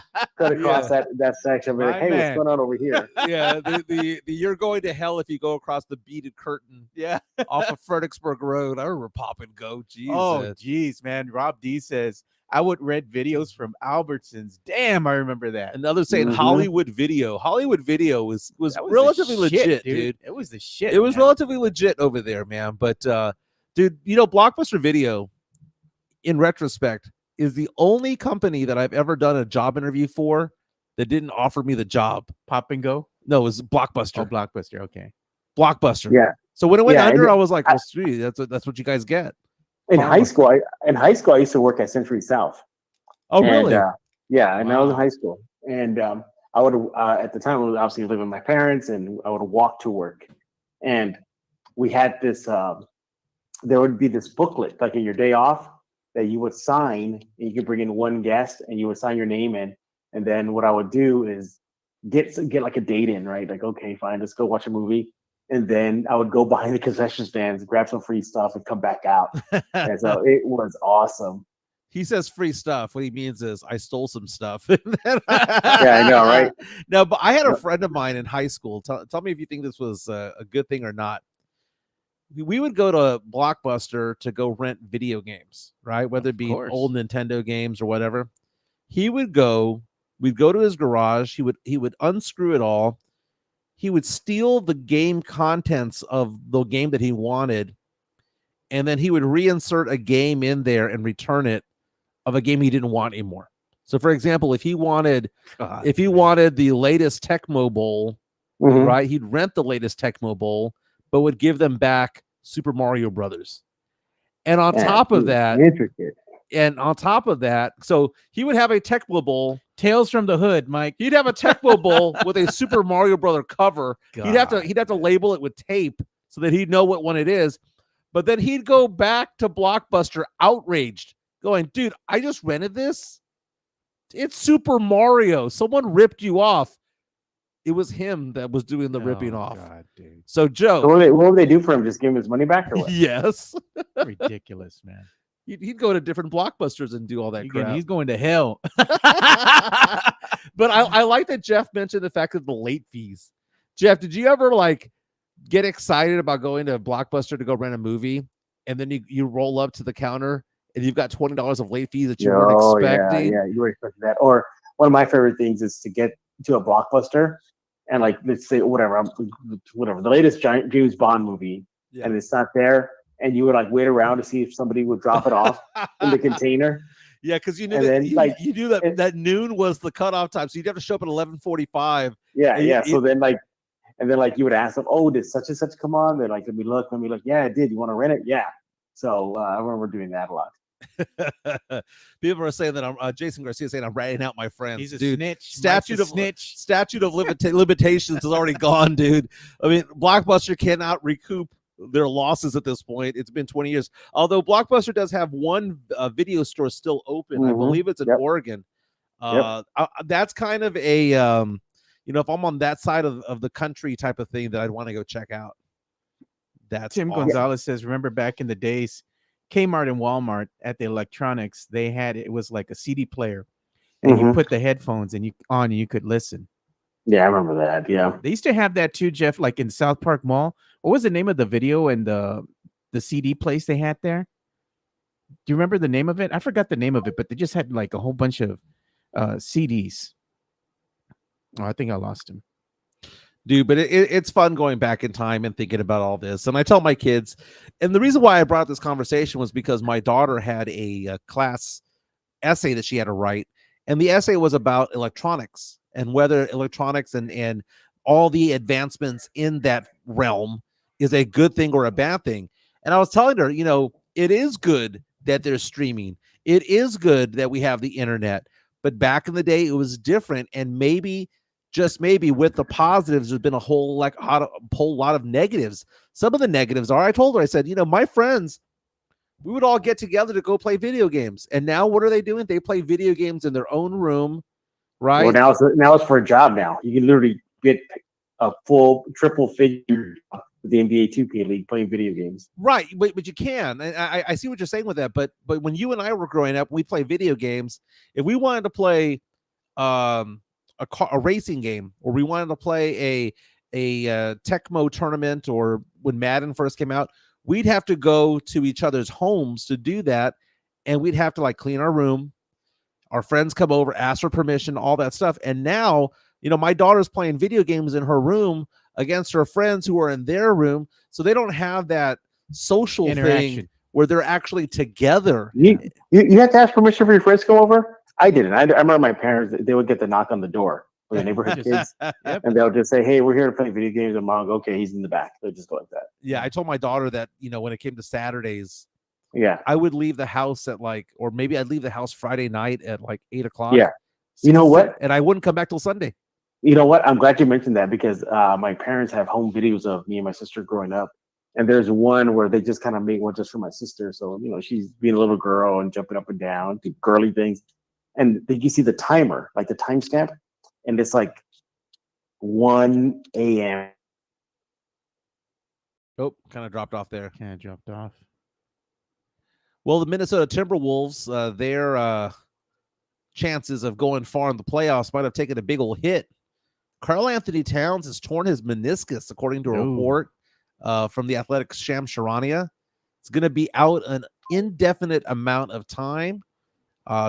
that section. Be like, My hey, what's man. going on over here? yeah. The you're going to hell if you go across the beaded curtain Yeah. off of Fredericksburg Road. I remember Pop and Go. Jesus. Oh, geez, man. Rob D says, I would rent videos from Albertsons. Damn, I remember that. Another saying Mhm. Hollywood Video. Hollywood Video was That was the relatively shit, legit, dude. It was the shit. It was man. relatively legit over there, man. But dude, Blockbuster Video, in retrospect, is the only company that I've ever done a job interview for that didn't offer me the job. Pop and Go. No, it was Blockbuster. Oh, Blockbuster. Okay. Blockbuster. Yeah. So when it went Yeah, under, and I was like, well, sweet, that's what you guys get. In Karma. high school, I used to work at Century South. Oh, And, really? yeah, and I was in Wow. high school, and I would at the time I was obviously living with my parents, and I would walk to work, and we had this. There would be this booklet, like in your day off, that you would sign, and you could bring in one guest, and you would sign your name in, and then what I would do is get like a date in, right? Like, okay, fine, let's go watch a movie, and then I would go behind the concession stands, grab some free stuff, and come back out. And so it was awesome. He says free stuff. What he means is I stole some stuff. Yeah, I know, right? No, but I had a friend of mine in high school. Tell me if you think this was a good thing or not. We would go to Blockbuster to go rent video games, right? Whether it be course. old Nintendo games or whatever. We'd go to his garage. He would unscrew it all. He would steal the game contents of the game that he wanted, and then he would reinsert a game in there and return it of a game he didn't want anymore. So, for example, if he wanted the latest Tecmo Bowl, Mhm. right, he'd rent the latest Tecmo Bowl, but would give them back Super Mario Brothers. And on Yeah, top of dude, that, intricate. so he would have a Tecmo Bowl. Tales from the Hood, Mike. He'd have a Tecmo Bowl with a Super Mario Brother cover. He'd have to label it with tape so that he'd know what one it is. But then he'd go back to Blockbuster outraged, going, dude, I just rented this. It's Super Mario. Someone ripped you off. It was him that was doing the ripping off. God, dude. So, So Joe, what would they do for him? Just give him his money back or what? yes, Ridiculous, man. he'd go to different Blockbusters and do all that crap. He's going to hell. But I like that Jeff mentioned the fact of the late fees. Jeff, did you ever get excited about going to Blockbuster to go rent a movie, and then you roll up to the counter and you've got $20 of late fees that you weren't expecting? Yeah, you were expecting that. Or one of my favorite things is to get to a Blockbuster and let's say whatever the latest James Bond movie, Yeah. and it's not there, and you would wait around to see if somebody would drop it off in the container. Yeah, because you knew And then, you knew that noon was the cutoff time, so you'd have to show up at 11:45. Yeah, And yeah. So then you would ask them, oh, did such and such come on? They're like, let me look. Yeah, it did. You want to rent it? Yeah. So I remember doing that a lot. People are saying that I'm Jason Garcia saying I'm ratting out my friends. He's a dude. snitch. Statute Mike's a of snitch. Statute of limitations is already gone, dude. I mean, Blockbuster cannot recoup their losses at this point. It's been 20 years. Although Blockbuster does have one video store still open. I Mhm. believe it's in Yep. Oregon. That's kind of a if I'm on that side of the country type of thing that I'd want to go check out. That's Tim awesome. Gonzalez says, remember back in the days, Kmart and Walmart at the electronics, it was like a CD player, and you Mhm. put the headphones and you could listen. Yeah, I remember that. Yeah. They used to have that too, Jeff, like in South Park Mall. What was the name of the video and the CD place they had there? Do you remember the name of it? I forgot the name of it, but they just had a whole bunch of CDs. Oh, I think I lost him. Dude, but it's fun going back in time and thinking about all this. And I tell my kids, and the reason why I brought this conversation was because my daughter had a class essay that she had to write, and the essay was about electronics and whether electronics and all the advancements in that realm is a good thing or a bad thing. And I was telling her, it is good that there's streaming. It is good that we have the internet. But back in the day, it was different, and maybe just maybe with the positives, there's been a whole lot of negatives. Some of the negatives are, I told her, I said, my friends, we would all get together to go play video games. And now what are they doing? They play video games in their own room, right? Well, now it's for a job now. You can literally get a full triple figure the NBA 2K League playing video games. Right, but you can. And I see what you're saying with that. But when you and I were growing up, we play video games. If we wanted to play a racing game, or we wanted to play a Tecmo tournament, or when Madden first came out, we'd have to go to each other's homes to do that, and we'd have to like clean our room. Our friends come over, ask for permission, all that stuff. And now, my daughter's playing video games in her room against her friends who are in their room, so they don't have that social thing where they're actually together. You have to ask permission for your friends to come over? I didn't. I remember my parents, they would get the knock on the door for the neighborhood kids, and they'll just say, hey, we're here to play video games, and mom, okay, he's in the back. They'll just go like that. Yeah, I told my daughter that, when it came to Saturdays, I would leave the house at or maybe I'd leave the house Friday night at 8 o'clock. Yeah. You know what? And I wouldn't come back till Sunday. You know what? I'm glad you mentioned that, because my parents have home videos of me and my sister growing up. And there's one where they just kind of made one just for my sister. So, she's being a little girl and jumping up and down, do girly things. And did you see the timer, like the timestamp? And it's 1 a.m. Oh, kind of dropped off there. Kind of dropped off. Well, the Minnesota Timberwolves, their chances of going far in the playoffs might have taken a big old hit. Karl Anthony Towns has torn his meniscus, according to a report from the Athletic's Shams Charania. It's going to be out an indefinite amount of time.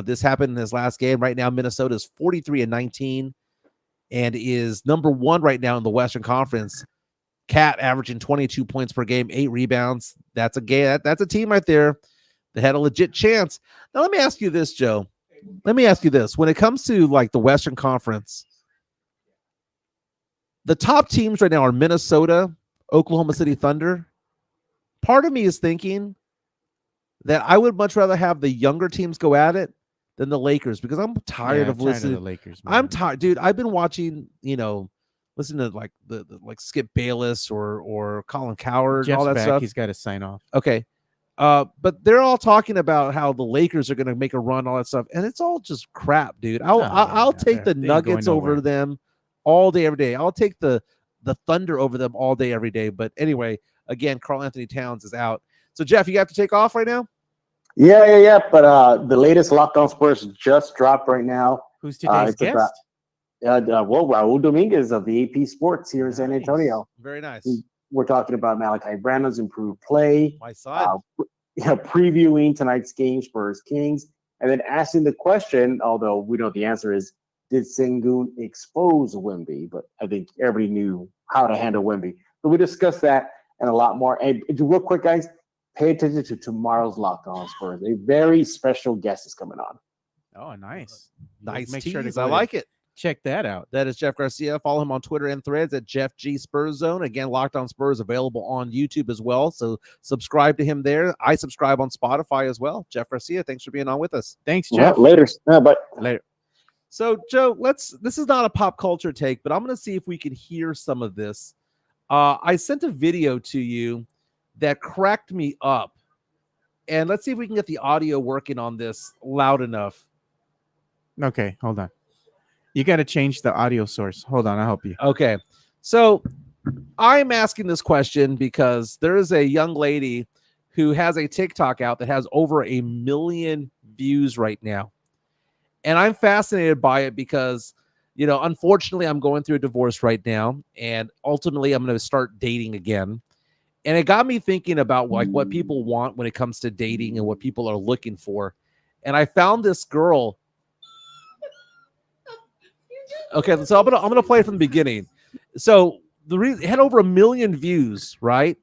This happened in his last game. Right now, Minnesota is 43-19 and is number 1 right now in the Western Conference. Cat averaging 22 points per game, 8 rebounds. That's a game. That's a team right there that had a legit chance. Now, let me ask you this, Joe. Let me ask you this. When it comes to the Western Conference, the top teams right now are Minnesota, Oklahoma City Thunder. Part of me is thinking that I would much rather have the younger teams go at it than the Lakers, because I'm tired of listening. To the Lakers, man. I'm tired, dude. I've been watching, listen to the Skip Bayless or Colin Cowherd, Jeff's all that back. stuff. He's got to sign off. Okay. But they're all talking about how the Lakers are going to make a run, all that stuff, and it's all just crap, dude. I'll take the Nuggets over them all day, every day. I'll take the Thunder over them all day, every day. But anyway, again, Karl Anthony Towns is out. So Jeff, you have to take off right now. Yeah. But the latest Locked On Spurs just dropped right now. Who's today's guest? Raul Dominguez of the AP Sports here in San Antonio. Very nice. We're talking about Malachi Branham's improved play. My son. Previewing tonight's game, Spurs Kings, and then asking the question, although we know the answer is, did Sengun expose Wemby? But I think everybody knew how to handle Wemby. So we discussed that and a lot more. And real quick, guys, pay attention to tomorrow's Locked On Spurs. A very special guest is coming on. Oh, nice. Nice. Make tease. sure to I like it. Check that out. That is Jeff Garcia. Follow him on Twitter and Threads at Jeff G Spurs Zone. Again, Locked On Spurs available on YouTube as well. So subscribe to him there. I subscribe on Spotify as well. Jeff Garcia, thanks for being on with us. Thanks, Jeff. Later. Bye. Later. So, Joe, this is not a pop culture take, but I'm going to see if we can hear some of this. I sent a video to you that cracked me up. And let's see if we can get the audio working on this loud enough. Okay, hold on. You got to change the audio source. Hold on, I'll help you. Okay. So I'm asking this question because there is a young lady who has a TikTok out that has over 1 million views right now. And I'm fascinated by it because, unfortunately, I'm going through a divorce right now. And ultimately, I'm going to start dating again. And it got me thinking about what people want when it comes to dating and what people are looking for. And I found this girl. Okay, so I'm gonna play it from the beginning. So it had over 1 million views, right?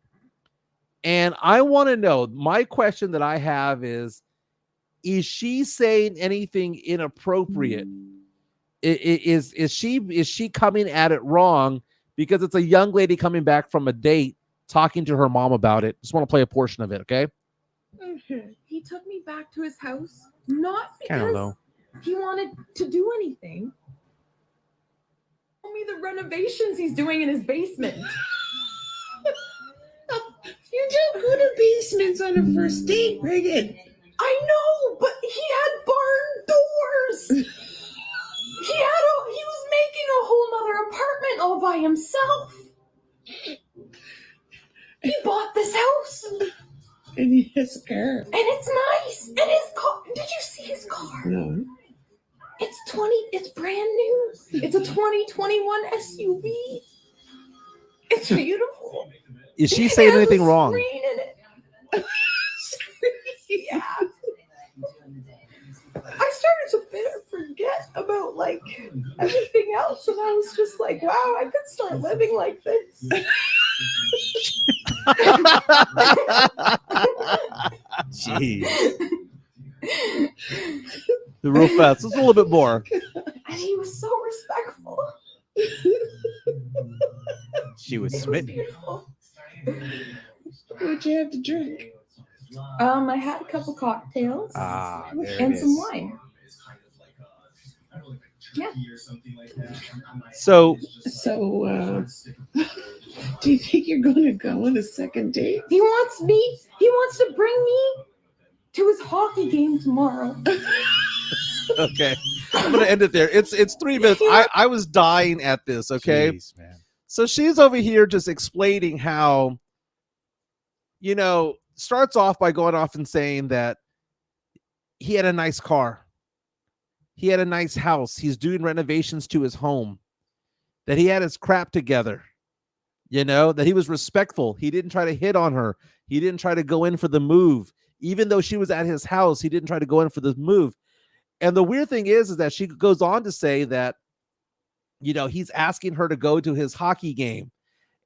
And I want to know. My question that I have is she saying anything inappropriate? Is she coming at it wrong because it's a young lady coming back from a date talking to her mom about it? Just want to play a portion of it, okay? He took me back to his house, not Kind of because low. he wanted to do anything. Tell me the renovations he's doing in his basement. You don't go to basements on a first date, Reagan. I know, but he had barn doors. He was making a whole nother apartment all by himself. He bought this house. And he has a car. And it's nice. And his car. Did you see his car? No. It's brand new. It's a 2021 SUV. It's beautiful. Is she It saying has a anything wrong? screen in it. Yeah. I started to forget about like everything else, and I was just like, wow, I could start living like this. Jeez. Real fast. Just a little bit more. And he was so respectful. She was It was smitten. beautiful. What'd you have to drink? I had a couple cocktails Ah, there it and some is. wine. Yeah. So So, do you think you're going to go on a second date? He wants to bring me to his hockey game tomorrow. okay, I'm gonna end it there. It's 3 minutes. I was dying at this. Okay, Jeez, man. so she's over here just explaining how, starts off by going off and saying that he had a nice car. He had a nice house. He's doing renovations to his home. That he had his crap together. That he was respectful. He didn't try to hit on her. He didn't try to go in for the move. Even though she was at his house, he didn't try to go in for the move. And the weird thing is that she goes on to say that, he's asking her to go to his hockey game,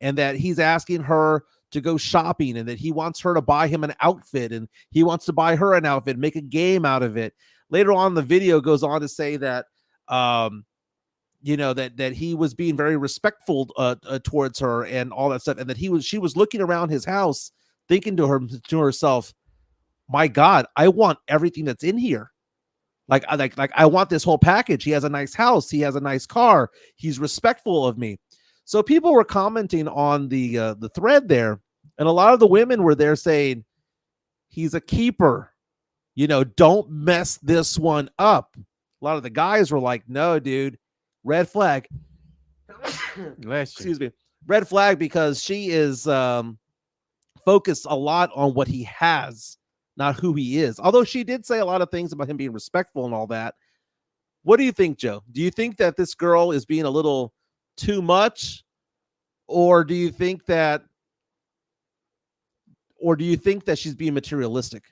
and that he's asking her to go shopping, and that he wants her to buy him an outfit, and he wants to buy her an outfit, make a game out of it. Later on, the video goes on to say that, that he was being very respectful towards her and all that stuff, and that she was looking around his house, thinking to herself, my God, I want everything that's in here. Like I want this whole package. He has a nice house. He has a nice car. He's respectful of me. So people were commenting on the thread there, and a lot of the women were there saying, he's a keeper. Don't mess this one up. A lot of the guys were like, no, dude, red flag. Excuse me. Red flag, because she is focused a lot on what he has, not who he is. Although she did say a lot of things about him being respectful and all that. What do you think, Joe? Do you think that this girl is being a little too much? Or do you think that she's being materialistic?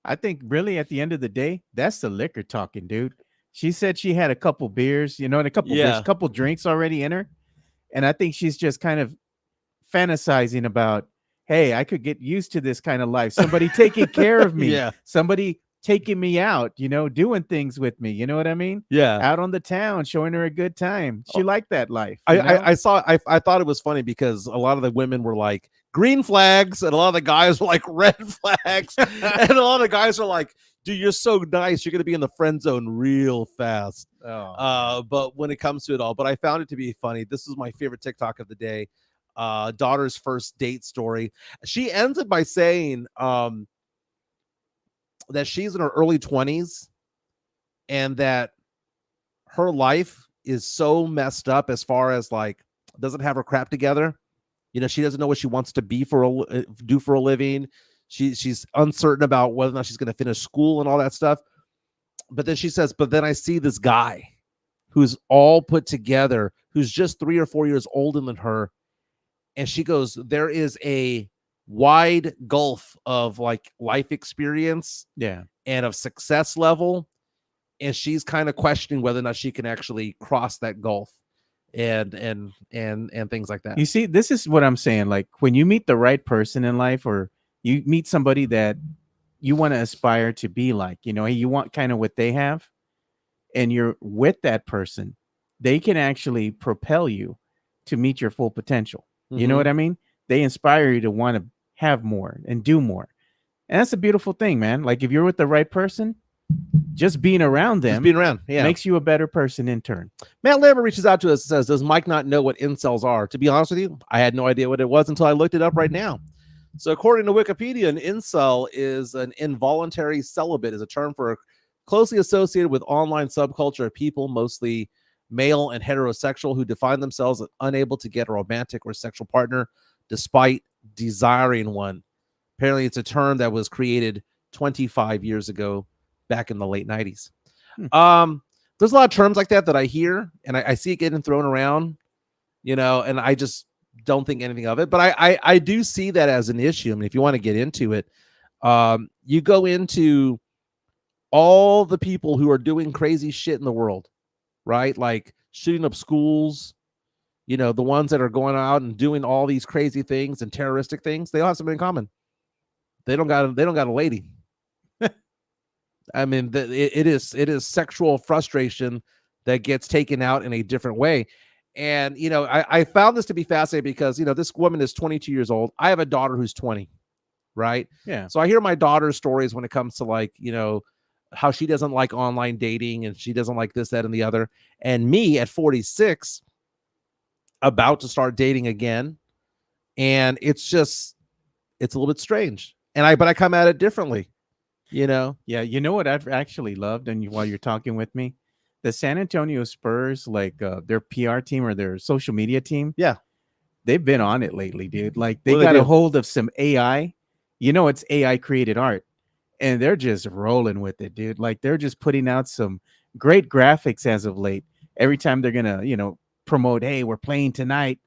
I think really at the end of the day, that's the liquor talking, dude. She said she had a couple beers, and a couple drinks already in her. And I think she's just kind of fantasizing about, hey, I could get used to this kind of life. Somebody taking care of me. Yeah. Somebody taking me out, doing things with me. You know what I mean? Yeah. Out on the town, showing her a good time. She liked that life. I thought it was funny because a lot of the women were like green flags, and a lot of the guys were like red flags. And a lot of the guys are like, dude, you're so nice. You're going to be in the friend zone real fast. But when it comes to it all, but I found it to be funny. This is my favorite TikTok of the day. Daughter's first date story. She ends it by saying that she's in her early 20s and that her life is so messed up as far as like doesn't have her crap together. She doesn't know what she wants to do for a living. She's uncertain about whether or not she's going to finish school and all that stuff. But then she says, but then I see this guy who's all put together, who's just 3 or 4 years older than her. And she goes, there is a wide gulf of like life experience, and of success level. And she's kind of questioning whether or not she can actually cross that gulf and things like that. You see, this is what I'm saying. Like when you meet the right person in life, or you meet somebody that you want to aspire to be like, you want kind of what they have, and you're with that person, they can actually propel you to meet your full potential. You know what I mean? They inspire you to want to have more and do more. And that's a beautiful thing, man. Like if you're with the right person, just being around them makes you a better person in turn. Matt Lambert reaches out to us and says, does Mike not know what incels are? To be honest with you, I had no idea what it was until I looked it up right now. So according to Wikipedia, an incel is an involuntary celibate, is a term for closely associated with online subculture of people, mostly male and heterosexual, who define themselves as unable to get a romantic or sexual partner despite desiring one. Apparently, it's a term that was created 25 years ago, back in the late 90s. There's a lot of terms like that I hear, and I see it getting thrown around, and I just don't think anything of it. But I do see that as an issue. I mean, if you want to get into it, you go into all the people who are doing crazy shit in the world, right? Like shooting up schools, the ones that are going out and doing all these crazy things and terroristic things. They all have something in common. They don't got a lady. I mean, it is sexual frustration that gets taken out in a different way. And, I found this to be fascinating because, this woman is 22 years old. I have a daughter who's 20, right? Yeah. So I hear my daughter's stories when it comes to like, how she doesn't like online dating and she doesn't like this, that, and the other. And me at 46, about to start dating again. And it's a little bit strange. But I come at it differently. Yeah, you know what I've actually loved, and while you're talking with me, the San Antonio Spurs, like their PR team or their social media team, they've been on it lately, dude. Like they got a hold of some AI, it's AI created art, and they're just rolling with it, dude. Like they're just putting out some great graphics as of late. Every time they're gonna, promote, hey, we're playing tonight.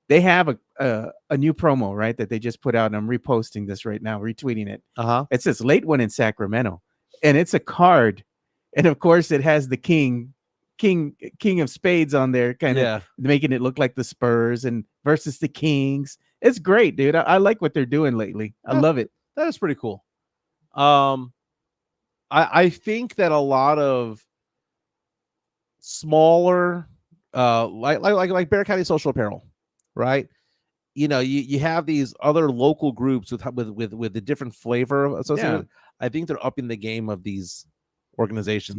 They have a new promo, right, that they just put out, and I'm reposting this right now, retweeting it. It says late one in Sacramento, and it's a card, and of course it has the king of spades on there, kind of making it look like the Spurs and versus the Kings. It's great, dude. I like what they're doing lately. I love it. That is pretty cool. I think that a lot of smaller like Bear County Social Apparel, right? You have these other local groups with a different flavor associated. I think they're upping the game of these organizations,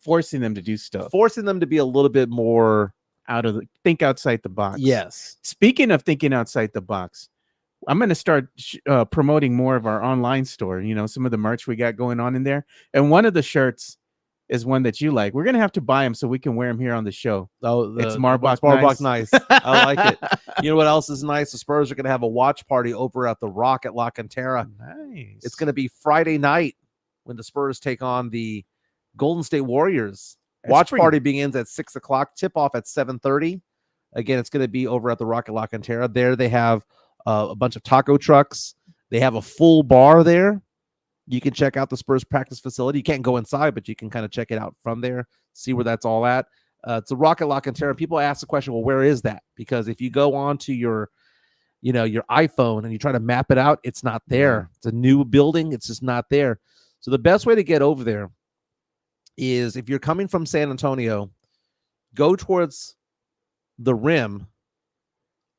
forcing them to do stuff, forcing them to be a little bit more think outside the box. Yes. Speaking of thinking outside the box, I'm going to start promoting more of our online store. Some of the merch we got going on in there, and one of the shirts is one that you like. We're gonna have to buy them so we can wear them here on the show. Oh, it's Marbach nice. I like it. You know what else is nice? The Spurs are gonna have a watch party over at the Rock at La Cantera. Nice. It's gonna be Friday night when the Spurs take on the Golden State Warriors. Watch party begins at 6:00. Tip off at 7:30. Again, it's gonna be over at the Rock at La Cantera. There they have a bunch of taco trucks. They have a full bar there. You can check out the Spurs practice facility. You can't go inside, but you can kind of check it out from there, see where that's all at. It's a Rock at La Cantera. People ask the question, well, where is that? Because if you go onto your iPhone and you try to map it out, it's not there. It's a new building. It's just not there. So the best way to get over there is if you're coming from San Antonio, go towards the rim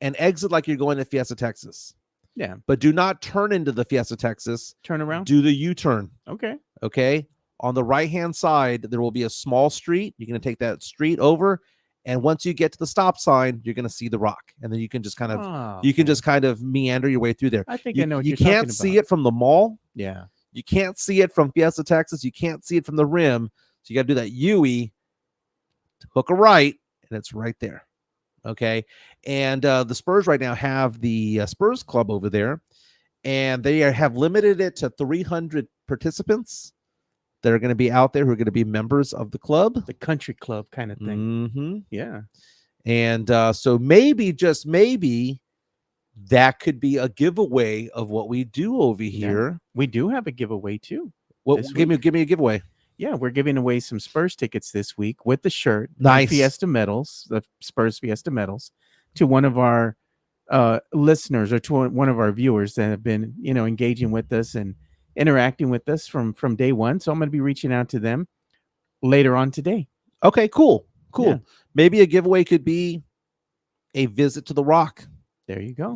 and exit like you're going to Fiesta, Texas. Yeah. But do not turn into the Fiesta, Texas. Turn around. Do the U-turn. Okay. On the right-hand side, there will be a small street. You're going to take that street over. And once you get to the stop sign, you're going to see the Rock. And then you can just kind of meander your way through there. I think I know what you you're talking about. can't see it from the mall. Yeah. You can't see it from Fiesta, Texas. You can't see it from the rim. So you got to do that UE, hook a right, and it's right there. Okay. And the Spurs right now have the Spurs Club over there, and they have limited it to 300 participants that are going to be out there who are going to be members of the club. The country club kind of thing. Mm-hmm. Yeah. And so maybe, just maybe, that could be a giveaway of what we do over here. Yeah. We do have a giveaway too. Well, give me a giveaway. Yeah, we're giving away some Spurs tickets this week with the shirt, nice Fiesta medals, the Spurs Fiesta medals, to one of our listeners or to one of our viewers that have been, engaging with us and interacting with us from day one. So I'm going to be reaching out to them later on today. Okay, cool. Yeah. Maybe a giveaway could be a visit to the Rock. There you go.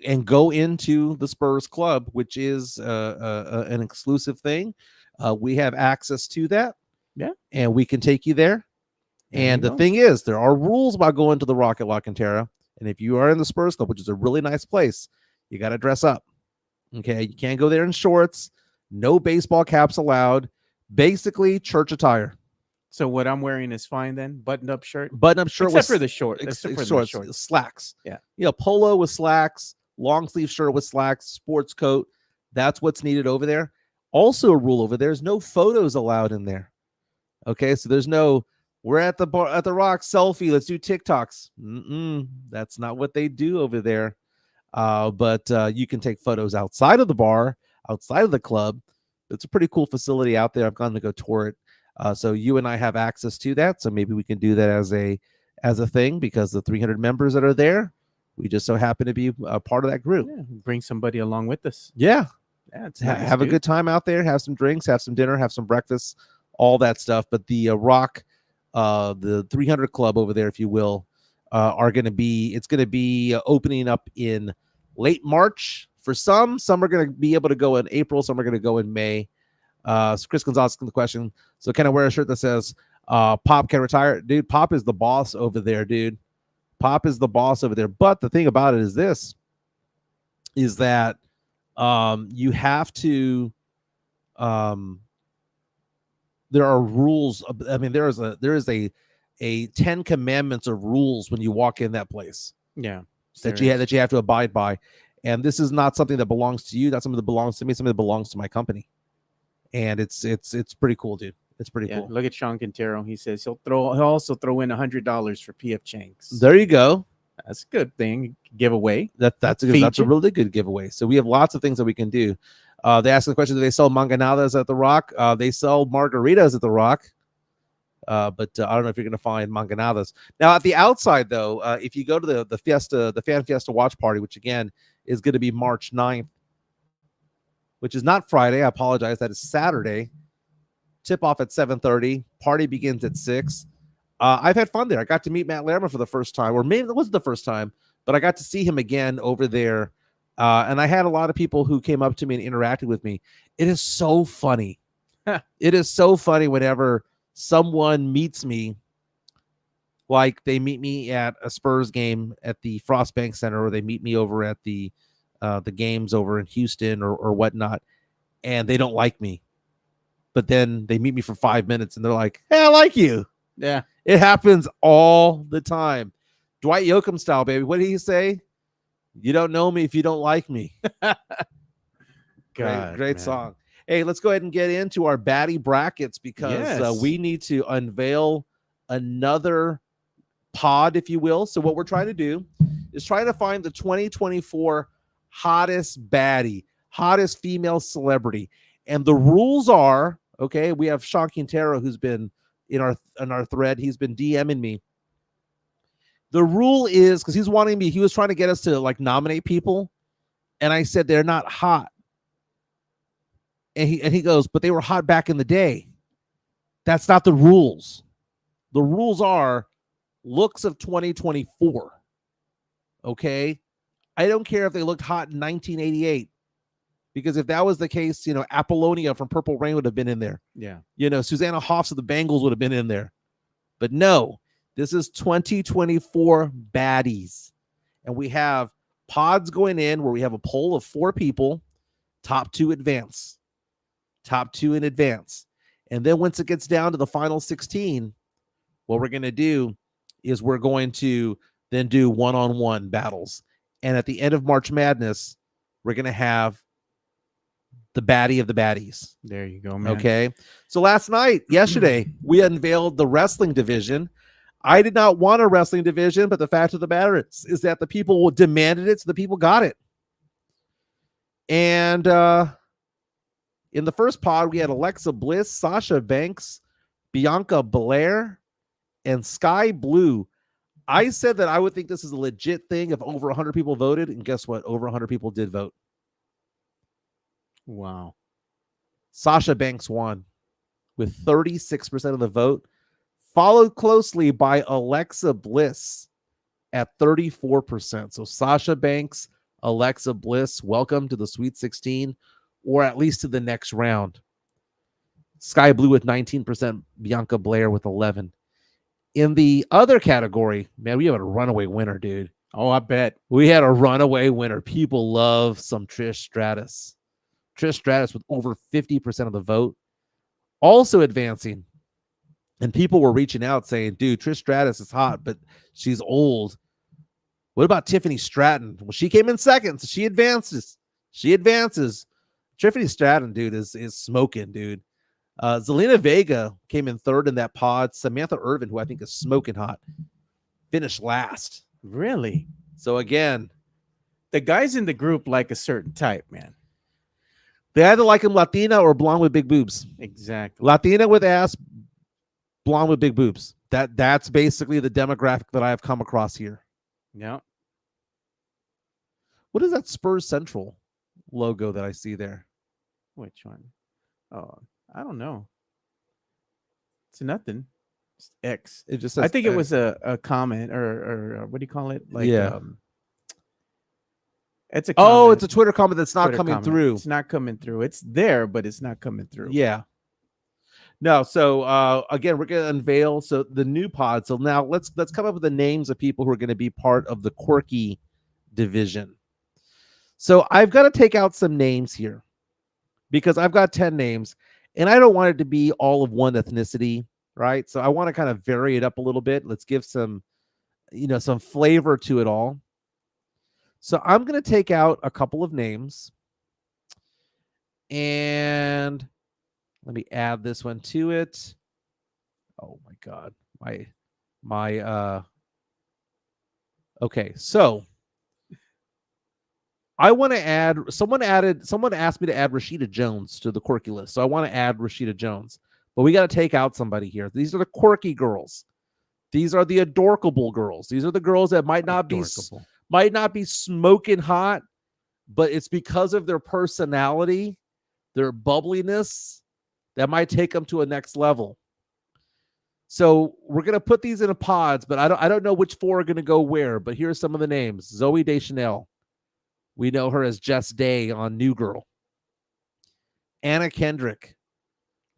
And go into the Spurs Club, which is an exclusive thing. We have access to that. Yeah. And we can take you there. And the thing is, there are rules about going to the Rock at La Cantera. And if you are in the Spurs Club, which is a really nice place, you got to dress up. Okay. You can't go there in shorts. No baseball caps allowed. Basically, church attire. So what I'm wearing is fine then? Button-up shirt? Button-up shirt. Except for the shorts. Slacks. Yeah. Polo with slacks. long sleeve shirt with slacks, sports coat. That's what's needed over there. Also, a rule over there is no photos allowed in there. Okay, so there's no, we're at the bar, at the Rock, selfie, let's do TikToks. That's not what they do over there. But you can take photos outside of the bar, outside of the club. It's a pretty cool facility out there. I've gone to go tour it. So you and I have access to that. So maybe we can do that as a thing, because the 300 members that are there, we just so happen to be a part of that group. Yeah, bring somebody along with us. Yeah. It's Have a good time out there, have some drinks, have some dinner, have some breakfast, all that stuff. But the Rock, the 300 Club over there, if you will, are going to be, it's going to be opening up in late March for some. Some are going to be able to go in April. Some are going to go in May. So Chris Gonzalez asking the question. So can I wear a shirt that says Pop can retire? Dude, Pop is the boss over there, dude. Pop is the boss over there. But the thing about it is this, is that you have to, there are rules. I mean, there is a 10 commandments of rules when you walk in that place. Yeah. That you have to abide by. And this is not something that belongs to you. That's something that belongs to me, something that belongs to my company. And it's pretty cool, dude. It's pretty cool. Look at Sean Quintero. He says he'll also throw in $100 for PF Chang's. There you go. That's a good thing. Giveaway. That's a really good giveaway. So we have lots of things that we can do. They ask the question: do they sell manganadas at the Rock? They sell margaritas at the Rock. But I don't know if you're going to find manganadas. Now, at the outside, though, if you go to the Fiesta, the Fan Fiesta watch party, which again is going to be March 9th, which is not Friday. I apologize. That is Saturday. Tip off at 7:30. Party begins at 6. I've had fun there. I got to meet Matt Larimer for the first time, or maybe it wasn't the first time, but I got to see him again over there. And I had a lot of people who came up to me and interacted with me. It is so funny. It is so funny whenever someone meets me, like they meet me at a Spurs game at the Frost Bank Center, or they meet me over at the games over in Houston or whatnot, and they don't like me. But then they meet me for 5 minutes and they're like, hey, I like you. Yeah. It happens all the time. Dwight Yoakam style, baby. What did he say? You don't know me if you don't like me. Great song. Hey, let's go ahead and get into our baddie brackets, because we need to unveil another pod, if you will. So what we're trying to do is try to find the 2024 hottest baddie, hottest female celebrity. And the rules are, okay, we have Sean Quintero, who's been in our thread. He's been DMing me. The rule is, because he was trying to get us to like nominate people. And I said, they're not hot. And he goes, but they were hot back in the day. That's not the rules. The rules are looks of 2024. Okay. I don't care if they looked hot in 1988. Because if that was the case, Apollonia from Purple Rain would have been in there. Yeah. Susanna Hoffs of the Bengals would have been in there. But no, this is 2024 baddies. And we have pods going in where we have a poll of 4 people. Top 2 advance. Top 2 in advance. And then once it gets down to the final 16, what we're going to do is we're going to then do one-on-one battles. And at the end of March Madness, we're going to have the baddie of the baddies. There you go, man. Okay. So yesterday, we unveiled the wrestling division. I did not want a wrestling division, but the fact of the matter is that the people demanded it, so the people got it. And in the first pod, we had Alexa Bliss, Sasha Banks, Bianca Belair, and Sky Blue. I said that I would think this is a legit thing if over 100 people voted, and guess what? Over 100 people did vote. Wow. Sasha Banks won with 36% of the vote, followed closely by Alexa Bliss at 34%. So Sasha Banks, Alexa Bliss, welcome to the Sweet 16, or at least to the next round. Sky Blue with 19%, Bianca Belair with 11%. In the other category, man, we have a runaway winner, dude. Oh, I bet. We had a runaway winner. People love some Trish Stratus. Trish Stratus with over 50% of the vote. Also advancing. And people were reaching out saying, dude, Trish Stratus is hot, but she's old. What about Tiffany Stratton? Well, she came in second, so she advances. Tiffany Stratton, dude, is smoking, dude. Zelina Vega came in third in that pod. Samantha Irvin, who I think is smoking hot, finished last. Really? So again, The guys in the group like a certain type, man. they either like him Latina or blonde with big boobs. Exactly. Latina with ass, blonde with big boobs. That's basically the demographic that I've come across here. Yeah. What is that Spurs Central logo that I see there? Which one? Oh, I don't know. It's nothing. It's X. It just says I think it X. was a comment or what do you call it? Like, Yeah. It's a Oh, comment. it's a Twitter comment that's not Twitter coming comment. through. It's not coming through. It's there, but it's not coming through. Yeah. No, so again, we're gonna unveil the new pod. So now let's come up with the names of people who are going to be part of the Quirky division. So I've got to take out some names here because I've got 10 names and I don't want it to be all of one ethnicity, right? So I want to kind of vary it up a little bit. Let's give some flavor to it all. So I'm going to take out a couple of names and let me add this one to it. Oh my God. Okay. So I want to add, someone asked me to add Rashida Jones to the Quirky list. So I want to add Rashida Jones, but we got to take out somebody here. These are the Quirky girls. These are the adorkable girls. These are the girls that might not be smoking hot, but it's because of their personality, their bubbliness, that might take them to a next level. So we're going to put these in a pods, but I don't know which four are going to go where, but here's some of the names. Zoe Deschanel. We know her as Jess Day on New Girl. Anna Kendrick.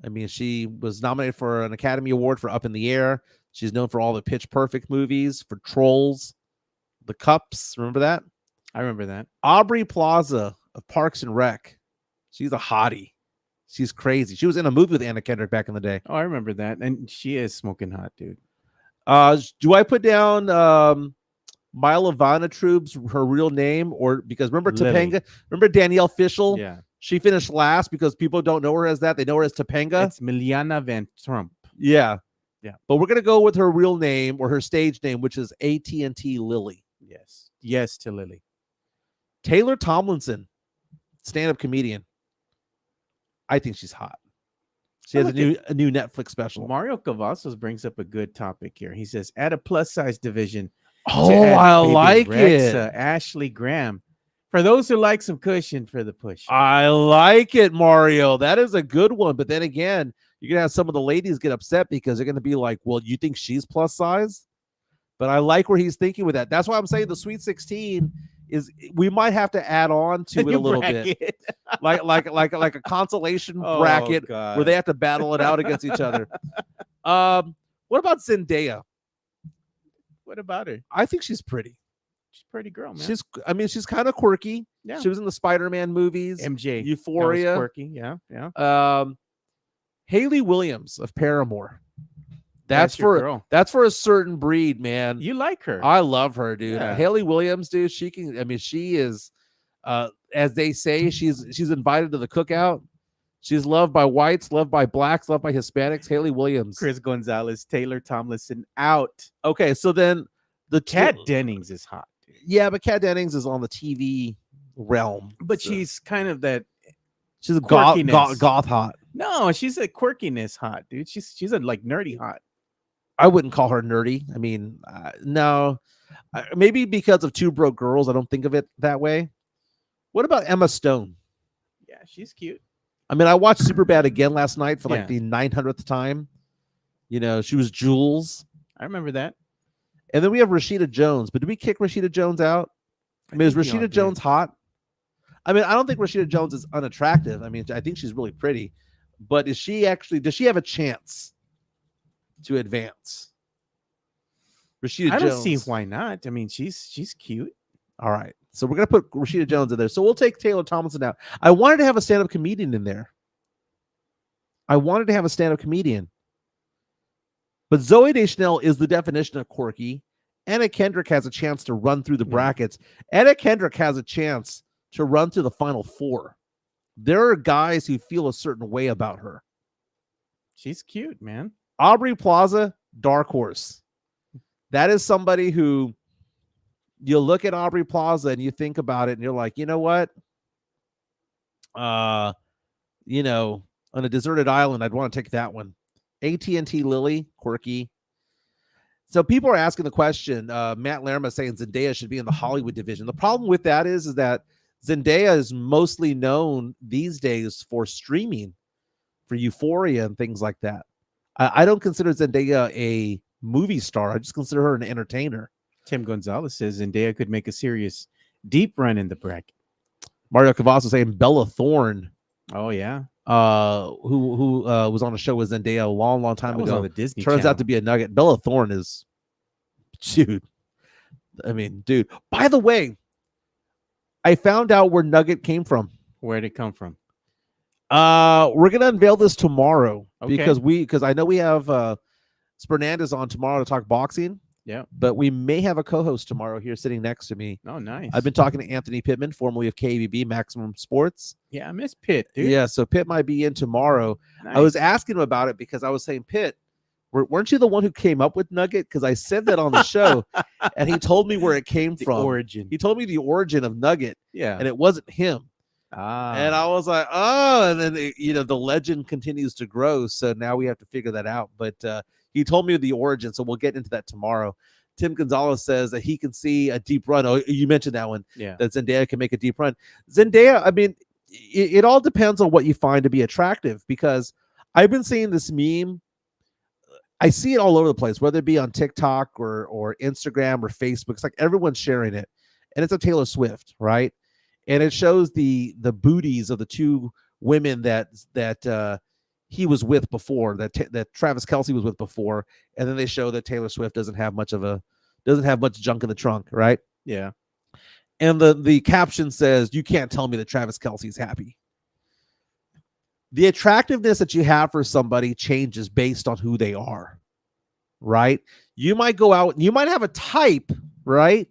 I mean, she was nominated for an Academy Award for Up in the Air. She's known for all the Pitch Perfect movies, for Trolls, The Cups. Remember that? I remember that. Aubrey Plaza of Parks and Rec. She's a hottie. She's crazy. She was in a movie with Anna Kendrick back in the day. Oh, I remember that. And she is smoking hot, dude. Do I put down Mila Vanatroub's her real name, or because remember Lily. Topanga? Remember Danielle Fishel? Yeah. She finished last because people don't know her as that. They know her as Topanga. It's Miliana Van Trump. Yeah. Yeah. But we're gonna go with her real name or her stage name, which is AT&T Lily. Yes. Yes to Lily. Taylor Tomlinson, stand-up comedian. I think she's hot. She has a new Netflix special. Mario Cavazos brings up a good topic here. He says, add a plus size division. Oh, to add I Baby like Rexa, it. Ashley Graham. For those who like some cushion for the push. I like it, Mario. That is a good one. But then again, you're going to have some of the ladies get upset because they're going to be like, well, you think she's plus size? But I like where he's thinking with that. That's why I'm saying the Sweet 16 is we might have to add on to it a little bit. like a consolation bracket God. where they have to battle it out against each other. What about Zendaya? What about her? I think she's pretty. She's a pretty girl, man. She's kind of quirky. Yeah. She was in the Spider-Man movies. MJ. Euphoria. That was quirky. Yeah. Haley Williams of Paramore. That's your girl. That's for a certain breed, man. You like her. I love her, dude. Yeah. Haley Williams, dude. She is as they say, she's invited to the cookout. She's loved by whites, loved by blacks, loved by Hispanics. Haley Williams. Chris Gonzalez, Taylor Tomlinson out. Okay, so then the Kat Dennings is hot, dude. Yeah, but Kat Dennings is on the TV realm. But so she's kind of that. She's a goth hot. No, she's a quirkiness hot, dude. She's a like nerdy hot. I wouldn't call her nerdy. I mean, no. Maybe because of Two Broke Girls, I don't think of it that way. What about Emma Stone? Yeah, she's cute. I mean, I watched Superbad again last night for like the 900th time. You know, she was Jules. I remember that. And then we have Rashida Jones. But did we kick Rashida Jones out? I mean, is Rashida Jones hot? I mean, I don't think Rashida Jones is unattractive. I mean, I think she's really pretty. But does she have a chance to advance? Rashida Jones. I don't see why not. I mean, she's cute. All right. So we're going to put Rashida Jones in there. So we'll take Taylor Tomlinson out. I wanted to have a stand-up comedian in there. But Zoe Deschanel is the definition of quirky. Anna Kendrick has a chance to run through the brackets. Anna Kendrick has a chance to run through the Final Four. There are guys who feel a certain way about her. She's cute, man. Aubrey Plaza, dark horse. That is somebody who you look at Aubrey Plaza and you think about it and you're like, you know what? You know, on a deserted island, I'd want to take that one. AT&T Lily, Quirky. So people are asking the question, Matt Lerma saying Zendaya should be in the Hollywood division. The problem with that is that Zendaya is mostly known these days for streaming, for Euphoria and things like that. I don't consider Zendaya a movie star. I just consider her an entertainer. Tim Gonzalez says Zendaya could make a serious deep run in the bracket. Mario Cavasso saying Bella Thorne, Oh yeah, who was on a show with Zendaya a long time that was ago. on the Disney Turns Channel. out to be a nugget. Bella Thorne is, dude. I mean, dude. By the way, I found out where Nugget came from. Where'd it come from? We're gonna unveil this tomorrow Okay. because I know we have Spernandez on tomorrow to talk boxing. Yeah. But we may have a co-host tomorrow here sitting next to me. Oh, nice. I've been talking to Anthony Pittman, formerly of KBB Maximum Sports. Yeah, I miss Pitt, dude. Yeah, so Pitt might be in tomorrow. Nice. I was asking him about it because I was saying, Pitt, weren't you the one who came up with Nugget? Because I said that on the show, and he told me where it came the from. origin. He told me the origin of Nugget, Yeah. and it wasn't him. Ah. And I was like, oh, and then the legend continues to grow. So now we have to figure that out. But he told me the origin, so we'll get into that tomorrow. Tim Gonzalez says that he can see a deep run. Oh, you mentioned that one. Yeah. That Zendaya can make a deep run. Zendaya, I mean, it all depends on what you find to be attractive, because I've been seeing this meme. I see it all over the place, whether it be on TikTok or Instagram or Facebook. It's like everyone's sharing it, and it's a Taylor Swift, right? And it shows the booties of the two women that he was with before, that Travis Kelce was with before, and then they show that Taylor Swift doesn't have much junk in the trunk, right? Yeah. And the caption says, "You can't tell me that Travis Kelce's happy." The attractiveness that you have for somebody changes based on who they are, right? You might go out, you might have a type, right?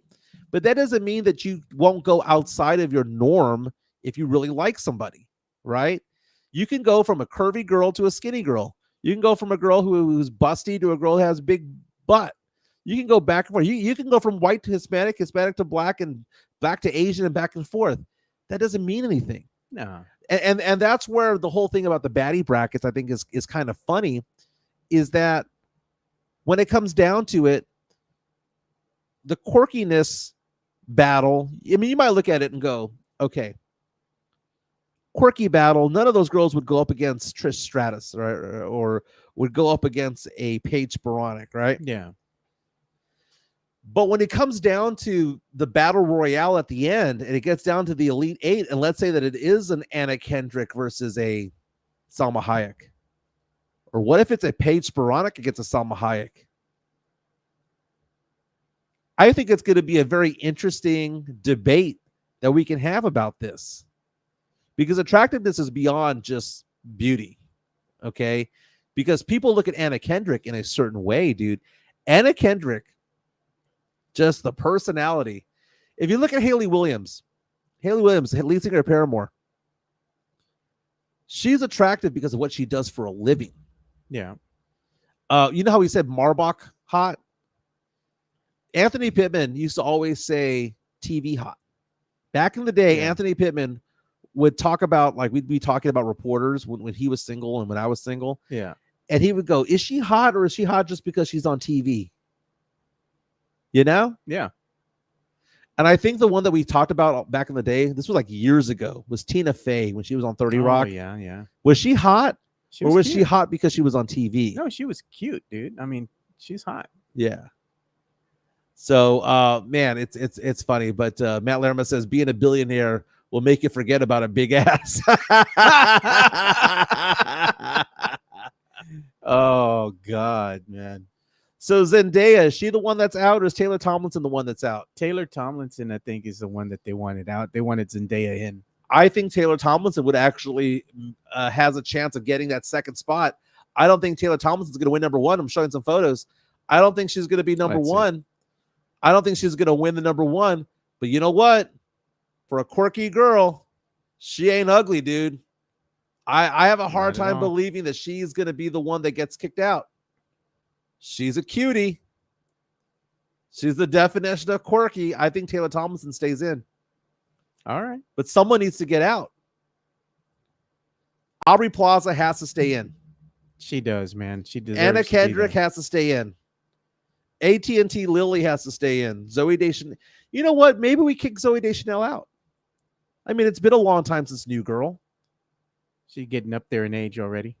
But that doesn't mean that you won't go outside of your norm if you really like somebody, right? You can go from a curvy girl to a skinny girl. You can go from a girl who's busty to a girl who has a big butt. You can go back and forth. You can go from white to Hispanic, Hispanic to black, and black to Asian, and back and forth. That doesn't mean anything. No. And that's where the whole thing about the baddie brackets, I think, is kind of funny, is that when it comes down to it, the quirkiness battle, I mean, you might look at it and go, okay, quirky battle, none of those girls would go up against Trish Stratus, right? Or would go up against a Paige Sporonic, right? Yeah. But when it comes down to the battle royale at the end, and it gets down to the Elite Eight, and let's say that it is an Anna Kendrick versus a Salma Hayek, or what if it's a Paige Sporonic against a Salma Hayek? I think it's going to be a very interesting debate that we can have about this, because attractiveness is beyond just beauty, okay? Because people look at Anna Kendrick in a certain way, dude. Anna Kendrick, just the personality. If you look at Hayley Williams, lead singer of Paramore, she's attractive because of what she does for a living. Yeah. You know how we said Marbach hot? Anthony Pittman used to always say TV hot. Back in the day, Yeah. Anthony Pittman would talk about, like, we'd be talking about reporters when he was single and when I was single. Yeah. And he would go, is she hot, or is she hot just because she's on TV? You know? Yeah. And I think the one that we talked about back in the day, this was like years ago, was Tina Fey when she was on 30 Rock. Oh, yeah. Yeah. Was she hot, or was she cute. hot because she was on TV? No, she was cute, dude. I mean, she's hot. Yeah. So, man, it's funny. But Matt Lerma says being a billionaire will make you forget about a big ass. Oh God, man. So Zendaya, is she the one that's out, or is Taylor Tomlinson the one that's out? Taylor Tomlinson, I think, is the one that they wanted out. They wanted Zendaya in. I think Taylor Tomlinson would actually has a chance of getting that second spot. I don't think Taylor Tomlinson's going to win number one. I'm showing some photos. I don't think she's going to be number Let's see. one. I don't think she's going to win the number one. But you know what? For a quirky girl, she ain't ugly, dude. I have a hard time believing that she's going to be the one that gets kicked out. She's a cutie. She's the definition of quirky. I think Taylor Tomlinson stays in. All right. But someone needs to get out. Aubrey Plaza has to stay in. She does, man. She deserves Anna to be Kendrick there. has to stay in. AT&T Lily has to stay in. Zoe Deschanel. You know what? Maybe we kick Zoe Deschanel out. I mean, it's been a long time since New Girl. She's getting up there in age already.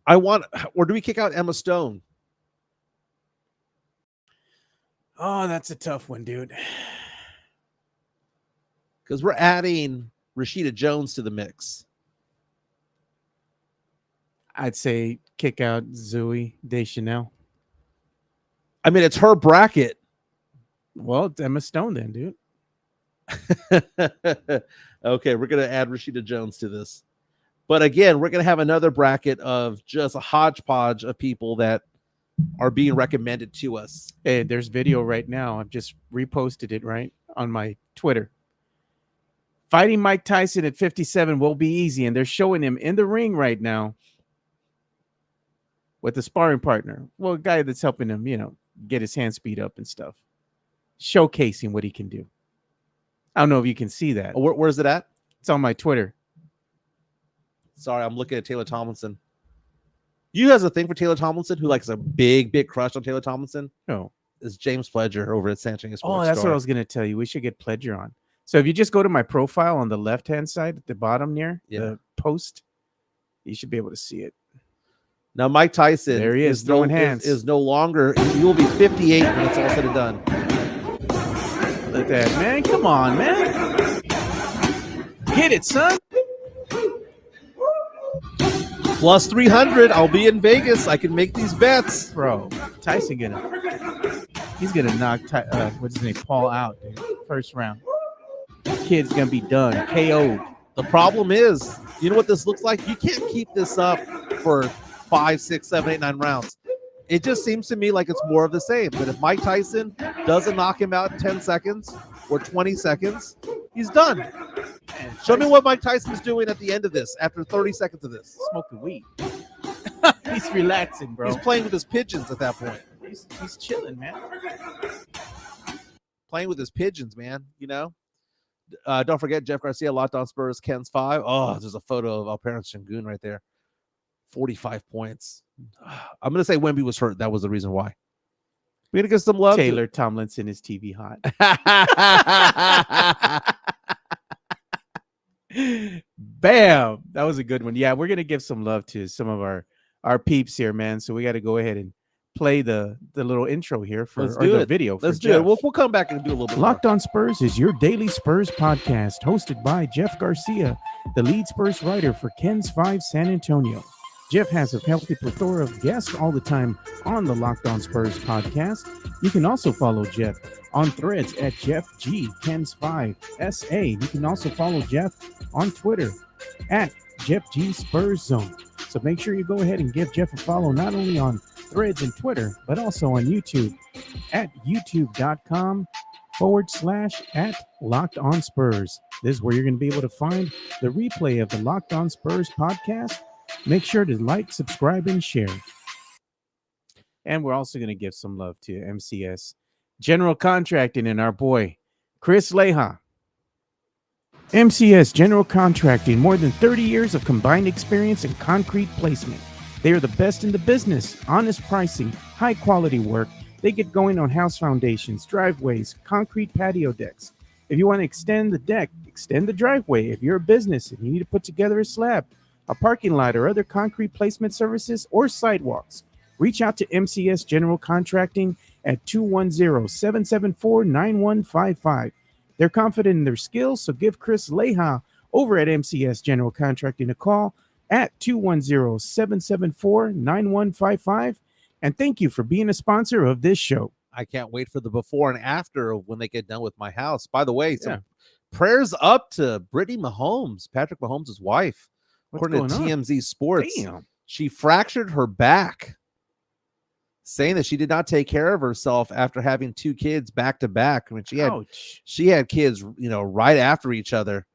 Or do we kick out Emma Stone? Oh, that's a tough one, dude. Because we're adding Rashida Jones to the mix. I'd say kick out Zoe Deschanel. I mean, it's her bracket. Well, it's Emma Stone then, dude. Okay, we're going to add Rashida Jones to this. But again, we're going to have another bracket of just a hodgepodge of people that are being recommended to us. Hey, there's video right now. I've just reposted it right on my Twitter. Fighting Mike Tyson at 57 will be easy, and they're showing him in the ring right now with a sparring partner. Well, a guy that's helping him, get his hand speed up and stuff. Showcasing what he can do. I don't know if you can see that. Where's it at? It's on my Twitter. Sorry, I'm looking at Taylor Tomlinson. You has a thing for Taylor Tomlinson, who likes a big, big crush on Taylor Tomlinson? No. Is James Pledger over at San Diego Sports. Oh, that's what I was going to tell you. We should get Pledger on. So if you just go to my profile on the left-hand side at the bottom near the post, you should be able to see it. Now, Mike Tyson there he is throwing hands. Is no longer, he will be 58 when it's all said and done. Look at that, man. Come on, man. Get it, son. Plus 300. I'll be in Vegas. I can make these bets. Bro, Tyson he's going to knock, what's his name, Paul out, dude. First round. Kid's going to be done. KO'd. The problem is, you know what this looks like? You can't keep this up for 5, 6, 7, 8, 9 rounds. It just seems to me like it's more of the same. But if Mike Tyson doesn't knock him out in 10 seconds or 20 seconds, he's done. Man, show me what Mike Tyson's doing at the end of this, after 30 seconds of this. Smoking weed. He's relaxing, bro. He's playing with his pigeons at that point. He's chilling, man. Playing with his pigeons, man, Don't forget, Jeff Garcia, Locked On Spurs, Ken's 5. Oh, there's a photo of Alperen Sengun right there. 45 points. I'm going to say Wemby was hurt. That was the reason why. We're going to get some love. Taylor Tomlinson is TV hot. Bam. That was a good one. Yeah, we're going to give some love to some of our peeps here, man. So we got to go ahead and play the little intro here for the video. Let's do it. We'll come back and do a little bit. Locked On Spurs is your daily Spurs podcast, hosted by Jeff Garcia, the lead Spurs writer for Ken's 5 San Antonio. Jeff has a healthy plethora of guests all the time on the Locked On Spurs podcast. You can also follow Jeff on Threads at Jeff G Ken's 5 SA. You can also follow Jeff on Twitter at Jeff G Spurs Zone. So make sure you go ahead and give Jeff a follow, not only on Threads and Twitter, but also on YouTube at youtube.com/@Locked On Spurs. This is where you're going to be able to find the replay of the Locked On Spurs podcast. Make sure to like, subscribe, and share. And we're also going to give some love to MCS General Contracting and our boy, Chris Leha. MCS General Contracting, more than 30 years of combined experience in concrete placement. They are the best in the business, honest pricing, high quality work. They get going on house foundations, driveways, concrete patio decks. If you want to extend the deck, extend the driveway. If you're a business and you need to put together a slab, a parking lot, or other concrete placement services or sidewalks, reach out to MCS General Contracting at 210-774-9155. They're confident in their skills, so give Chris Leha over at MCS General Contracting a call at 210-774-9155. And thank you for being a sponsor of this show. I can't wait for the before and after of when they get done with my house. By the way, some prayers up to Brittany Mahomes, Patrick Mahomes' wife. According to TMZ Sports, she fractured her back. saying that she did not take care of herself after having 2 kids back to back. I mean, Ouch. she had kids, right after each other,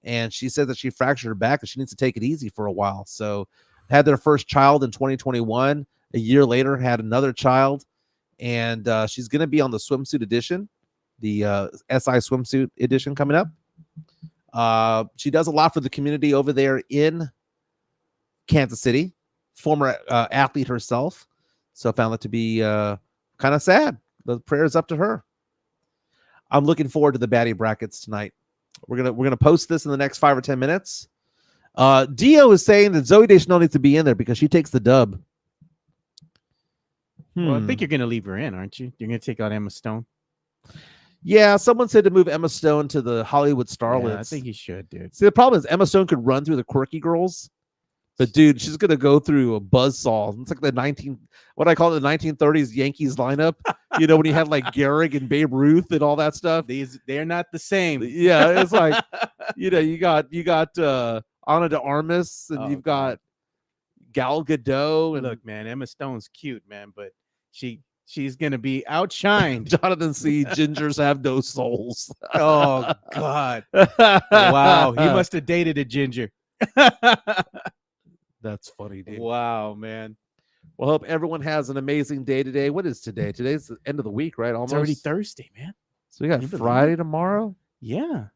and she said that she fractured her back and she needs to take it easy for a while. So had their first child in 2021. A year later, had another child, and she's going to be on the swimsuit edition, the SI swimsuit edition coming up. She does a lot for the community over there in Kansas City, former athlete herself. So I found that to be kind of sad. The prayers up to her. I'm looking forward to the baddie brackets tonight. We're gonna post this in the next 5 or 10 minutes. Dio is saying that Zoe Deschanel needs to be in there because she takes the dub. Well, I think you're going to leave her in, aren't you? You're going to take out Emma Stone. Yeah, someone said to move Emma Stone to the Hollywood Starlets. Yeah, I think you should, dude. See, the problem is Emma Stone could run through the Quirky girls, but dude, she's gonna go through a buzzsaw. It's like the 1930s Yankees lineup. When you had like Gehrig and Babe Ruth and all that stuff. They're not the same. Yeah, it's like you got Ana de Armas and you've got Gal Gadot. And look, man, Emma Stone's cute, man, but she's gonna be outshined. Jonathan C. Gingers have no souls. Oh God! Wow, he must have dated a ginger. That's funny, dude. Wow, man. Well, hope everyone has an amazing day today. What is today? Today's the end of the week, right? Almost. It's already Thursday, man. So we got Friday tomorrow. Yeah,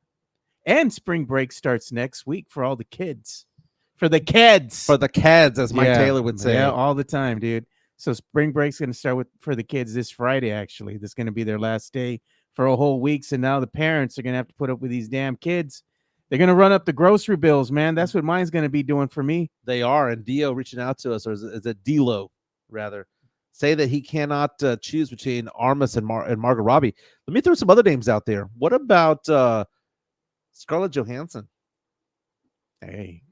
and spring break starts next week for all the kids. For the kids, as Mike Taylor would say. Yeah, all the time, dude. So spring break's going to start for the kids this Friday, actually. This is going to be their last day for a whole week. So now the parents are going to have to put up with these damn kids. They're going to run up the grocery bills, man. That's what mine's going to be doing for me. They are. And Dio reaching out to us, or is it Dilo, rather, say that he cannot choose between Armas and Margot Robbie. Let me throw some other names out there. What about Scarlett Johansson? Hey.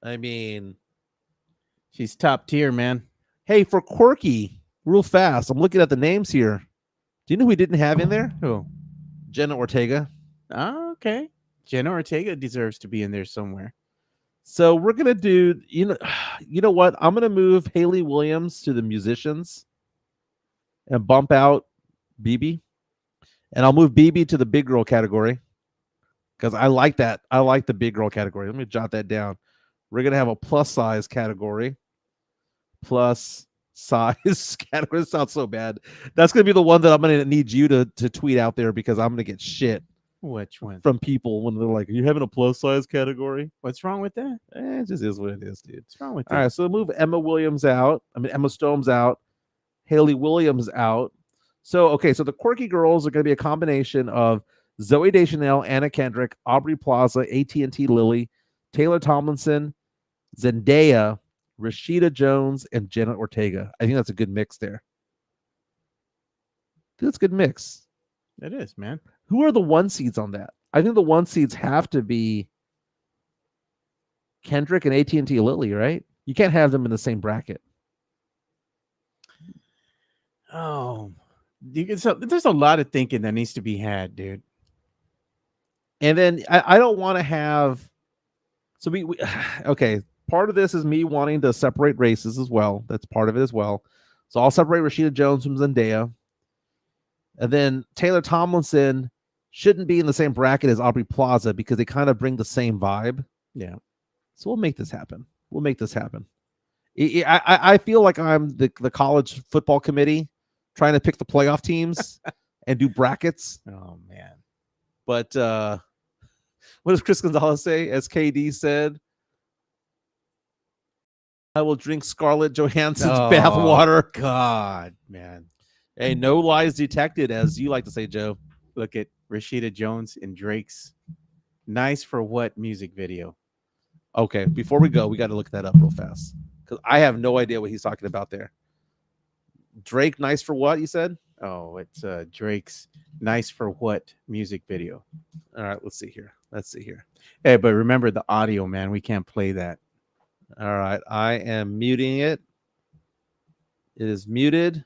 I mean, she's top tier, man. Hey, for Quirky, real fast, I'm looking at the names here. Do you know who we didn't have in there? Who? Jenna Ortega. Oh, okay. Jenna Ortega deserves to be in there somewhere. So we're gonna do, you know what? I'm gonna move Haley Williams to the musicians and bump out BB, and I'll move BB to the big girl category because I like that. I like the big girl category. Let me jot that down. We're gonna have a plus size category. Plus size category. This sounds so bad. That's gonna be the one that I'm gonna need you to tweet out there because I'm gonna get shit. Which one? From people when they're like, "Are you having a plus size category?" What's wrong with that? It just is what it is, dude. What's wrong with All right, so move Emma Stone's out, Haley Williams out. So, okay, so the Quirky girls are going to be a combination of Zoe Deschanel, Anna Kendrick, Aubrey Plaza, AT&T Lily, Taylor Tomlinson, Zendaya, Rashida Jones, and Jenna Ortega. I think that's a good mix there. That's a good mix. It is, man. Who are the 1 seeds on that? I think the 1 seeds have to be Kendrick and AT&T Lily, right? You can't have them in the same bracket. Oh, there's a lot of thinking that needs to be had, dude. And then I don't want to have. So we okay. Part of this is me wanting to separate races as well. That's part of it as well. So I'll separate Rashida Jones from Zendaya. And then Taylor Tomlinson shouldn't be in the same bracket as Aubrey Plaza because they kind of bring the same vibe. Yeah. So we'll make this happen. I feel like I'm the college football committee trying to pick the playoff teams and do brackets. Oh, man. But what does Chris Gonzalez say? As KD said, I will drink Scarlett Johansson's bathwater. God, man. Hey, no lies detected, as you like to say, Joe. Look at Rashida Jones and Drake's Nice for What music video. Okay, before we go, we got to look that up real fast because I have no idea what he's talking about there. Drake, Nice for What, you said? Oh, it's Drake's Nice for What music video. All right, let's see here. Hey, but remember the audio, man. We can't play that. All right, I am muting it. It is muted.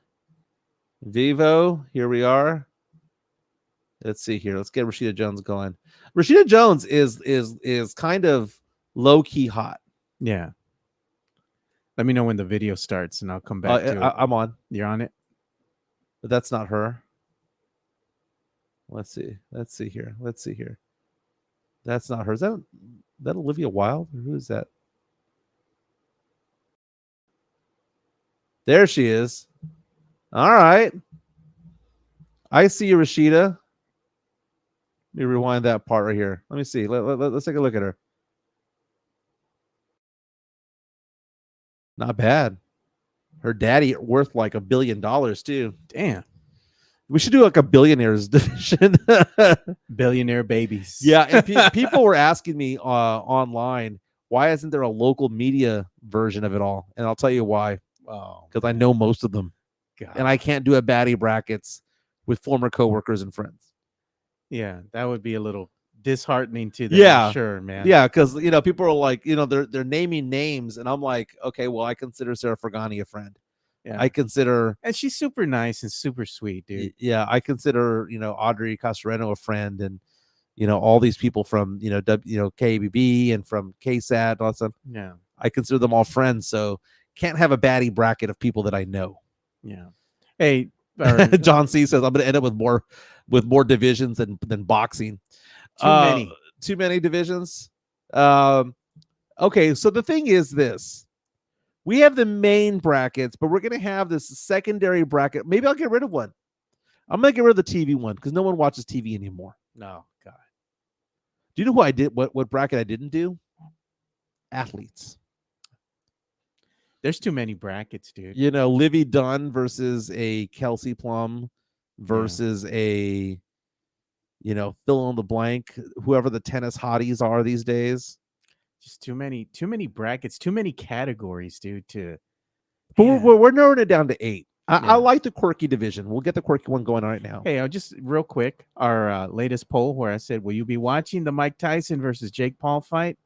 Vivo, here we are. Let's see here. Let's get Rashida Jones going. Rashida Jones is kind of low-key hot. Yeah. Let me know when the video starts, and I'll come back to it. I'm on, You're on it. but that's not her. Let's see here. That's not her. Is that Olivia Wilde? Or who is that? There she is. All right. I see you, Rashida. Let me rewind that part right here. Let me see. Let's take a look at her. Not bad. Her daddy worth like $1 billion too. Damn. We should do like a billionaires division. Billionaire babies. Yeah, and people were asking me online, why isn't there a local media version of it all? And I'll tell you why. Oh, Because I know most of them, God. and I can't do a baddie brackets with former coworkers and friends. Yeah, that would be a little disheartening to them. Yeah. I'm sure, man. Yeah, because people are like, they're naming names, and I'm like, okay, well, I consider Sarah Fergani a friend. Yeah. I consider, And she's super nice and super sweet, dude. yeah, I consider Audrey Castoreno a friend, and all these people from KBB and from KSAT and all that stuff. Yeah. I consider them all friends, so can't have a baddie bracket of people that I know. Yeah. Hey, John C says I'm going to end up with more divisions than boxing. Too many divisions. Okay, so the thing is this: we have the main brackets, but we're going to have this secondary bracket. Maybe I'll get rid of one. I'm going to get rid of the TV one because no one watches TV anymore. No, God. Do you know who I did? What bracket I didn't do? Athletes. There's too many brackets, dude. Livy Dunn versus a Kelsey Plum versus a, fill in the blank, whoever the tennis hotties are these days. Just too many brackets, too many categories, dude. But we're narrowing it down to 8. I Yeah. like the quirky division. We'll get the quirky one going on right now. Hey, I'll just real quick, our latest poll where I said, will you be watching the Mike Tyson versus Jake Paul fight?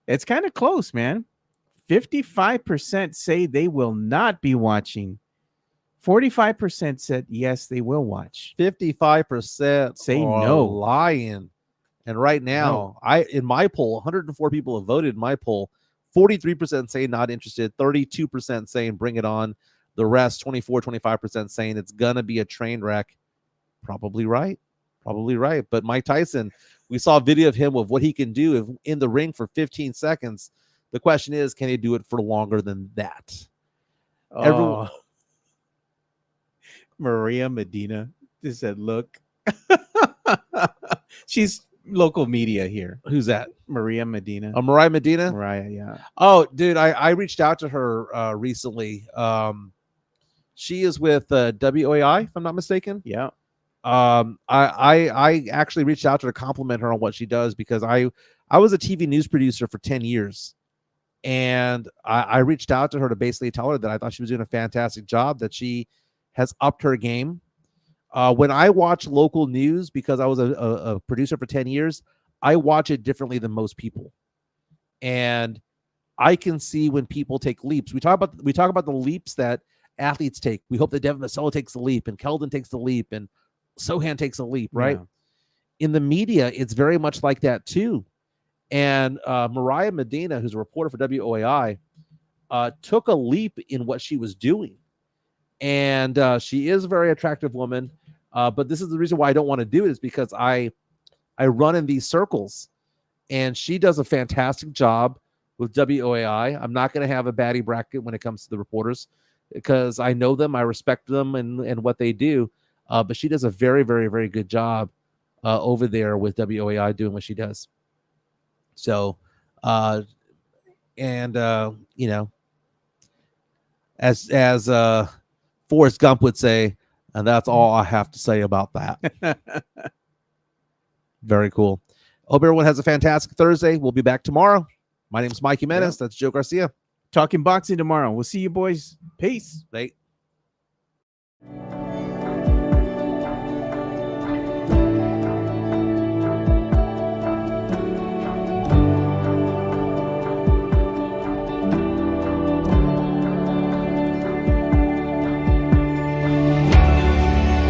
It's kind of close, man. 55% say they will not be watching. 45% said yes, they will watch. 55% say are no. lying. And right now, in my poll, 104 people have voted in my poll. 43% say not interested. 32% saying bring it on. The rest, 25% saying it's gonna be a train wreck. Probably right. But Mike Tyson, we saw a video of him of what he can do in the ring for 15 seconds. The question is, can he do it for longer than that? Everyone, Maria Medina just said, look. She's local media here. who's that? Maria Medina. Mariah Medina? Mariah, yeah. Oh, dude, I reached out to her recently. She is with WOAI, if I'm not mistaken. Yeah. I actually reached out to her to compliment her on what she does because I was a TV news producer for 10 years. And I reached out to her to basically tell her that I thought she was doing a fantastic job, that she has upped her game. When I watch local news, because I was a producer for 10 years, I watch it differently than most people. And I can see when people take leaps. We talk about the leaps that athletes take. We hope that Devin Vassell takes the leap, and Keldon takes the leap, and Sohan takes a leap, right? Yeah. In the media, it's very much like that too. And Mariah Medina, who's a reporter for WOAI, took a leap in what she was doing. And she is a very attractive woman. But this is the reason why I don't want to do it, is because I run in these circles. And she does a fantastic job with WOAI. I'm not going to have a baddie bracket when it comes to the reporters, because I know them, I respect them and what they do. But she does a very, very, very good job over there with WOAI doing what she does. So, as Forrest Gump would say, and that's all I have to say about that. Very cool. Hope everyone has a fantastic Thursday. We'll be back tomorrow. My name is Mike Jimenez. That's Joe Garcia. Talking boxing tomorrow. We'll see you boys. Peace. Bye.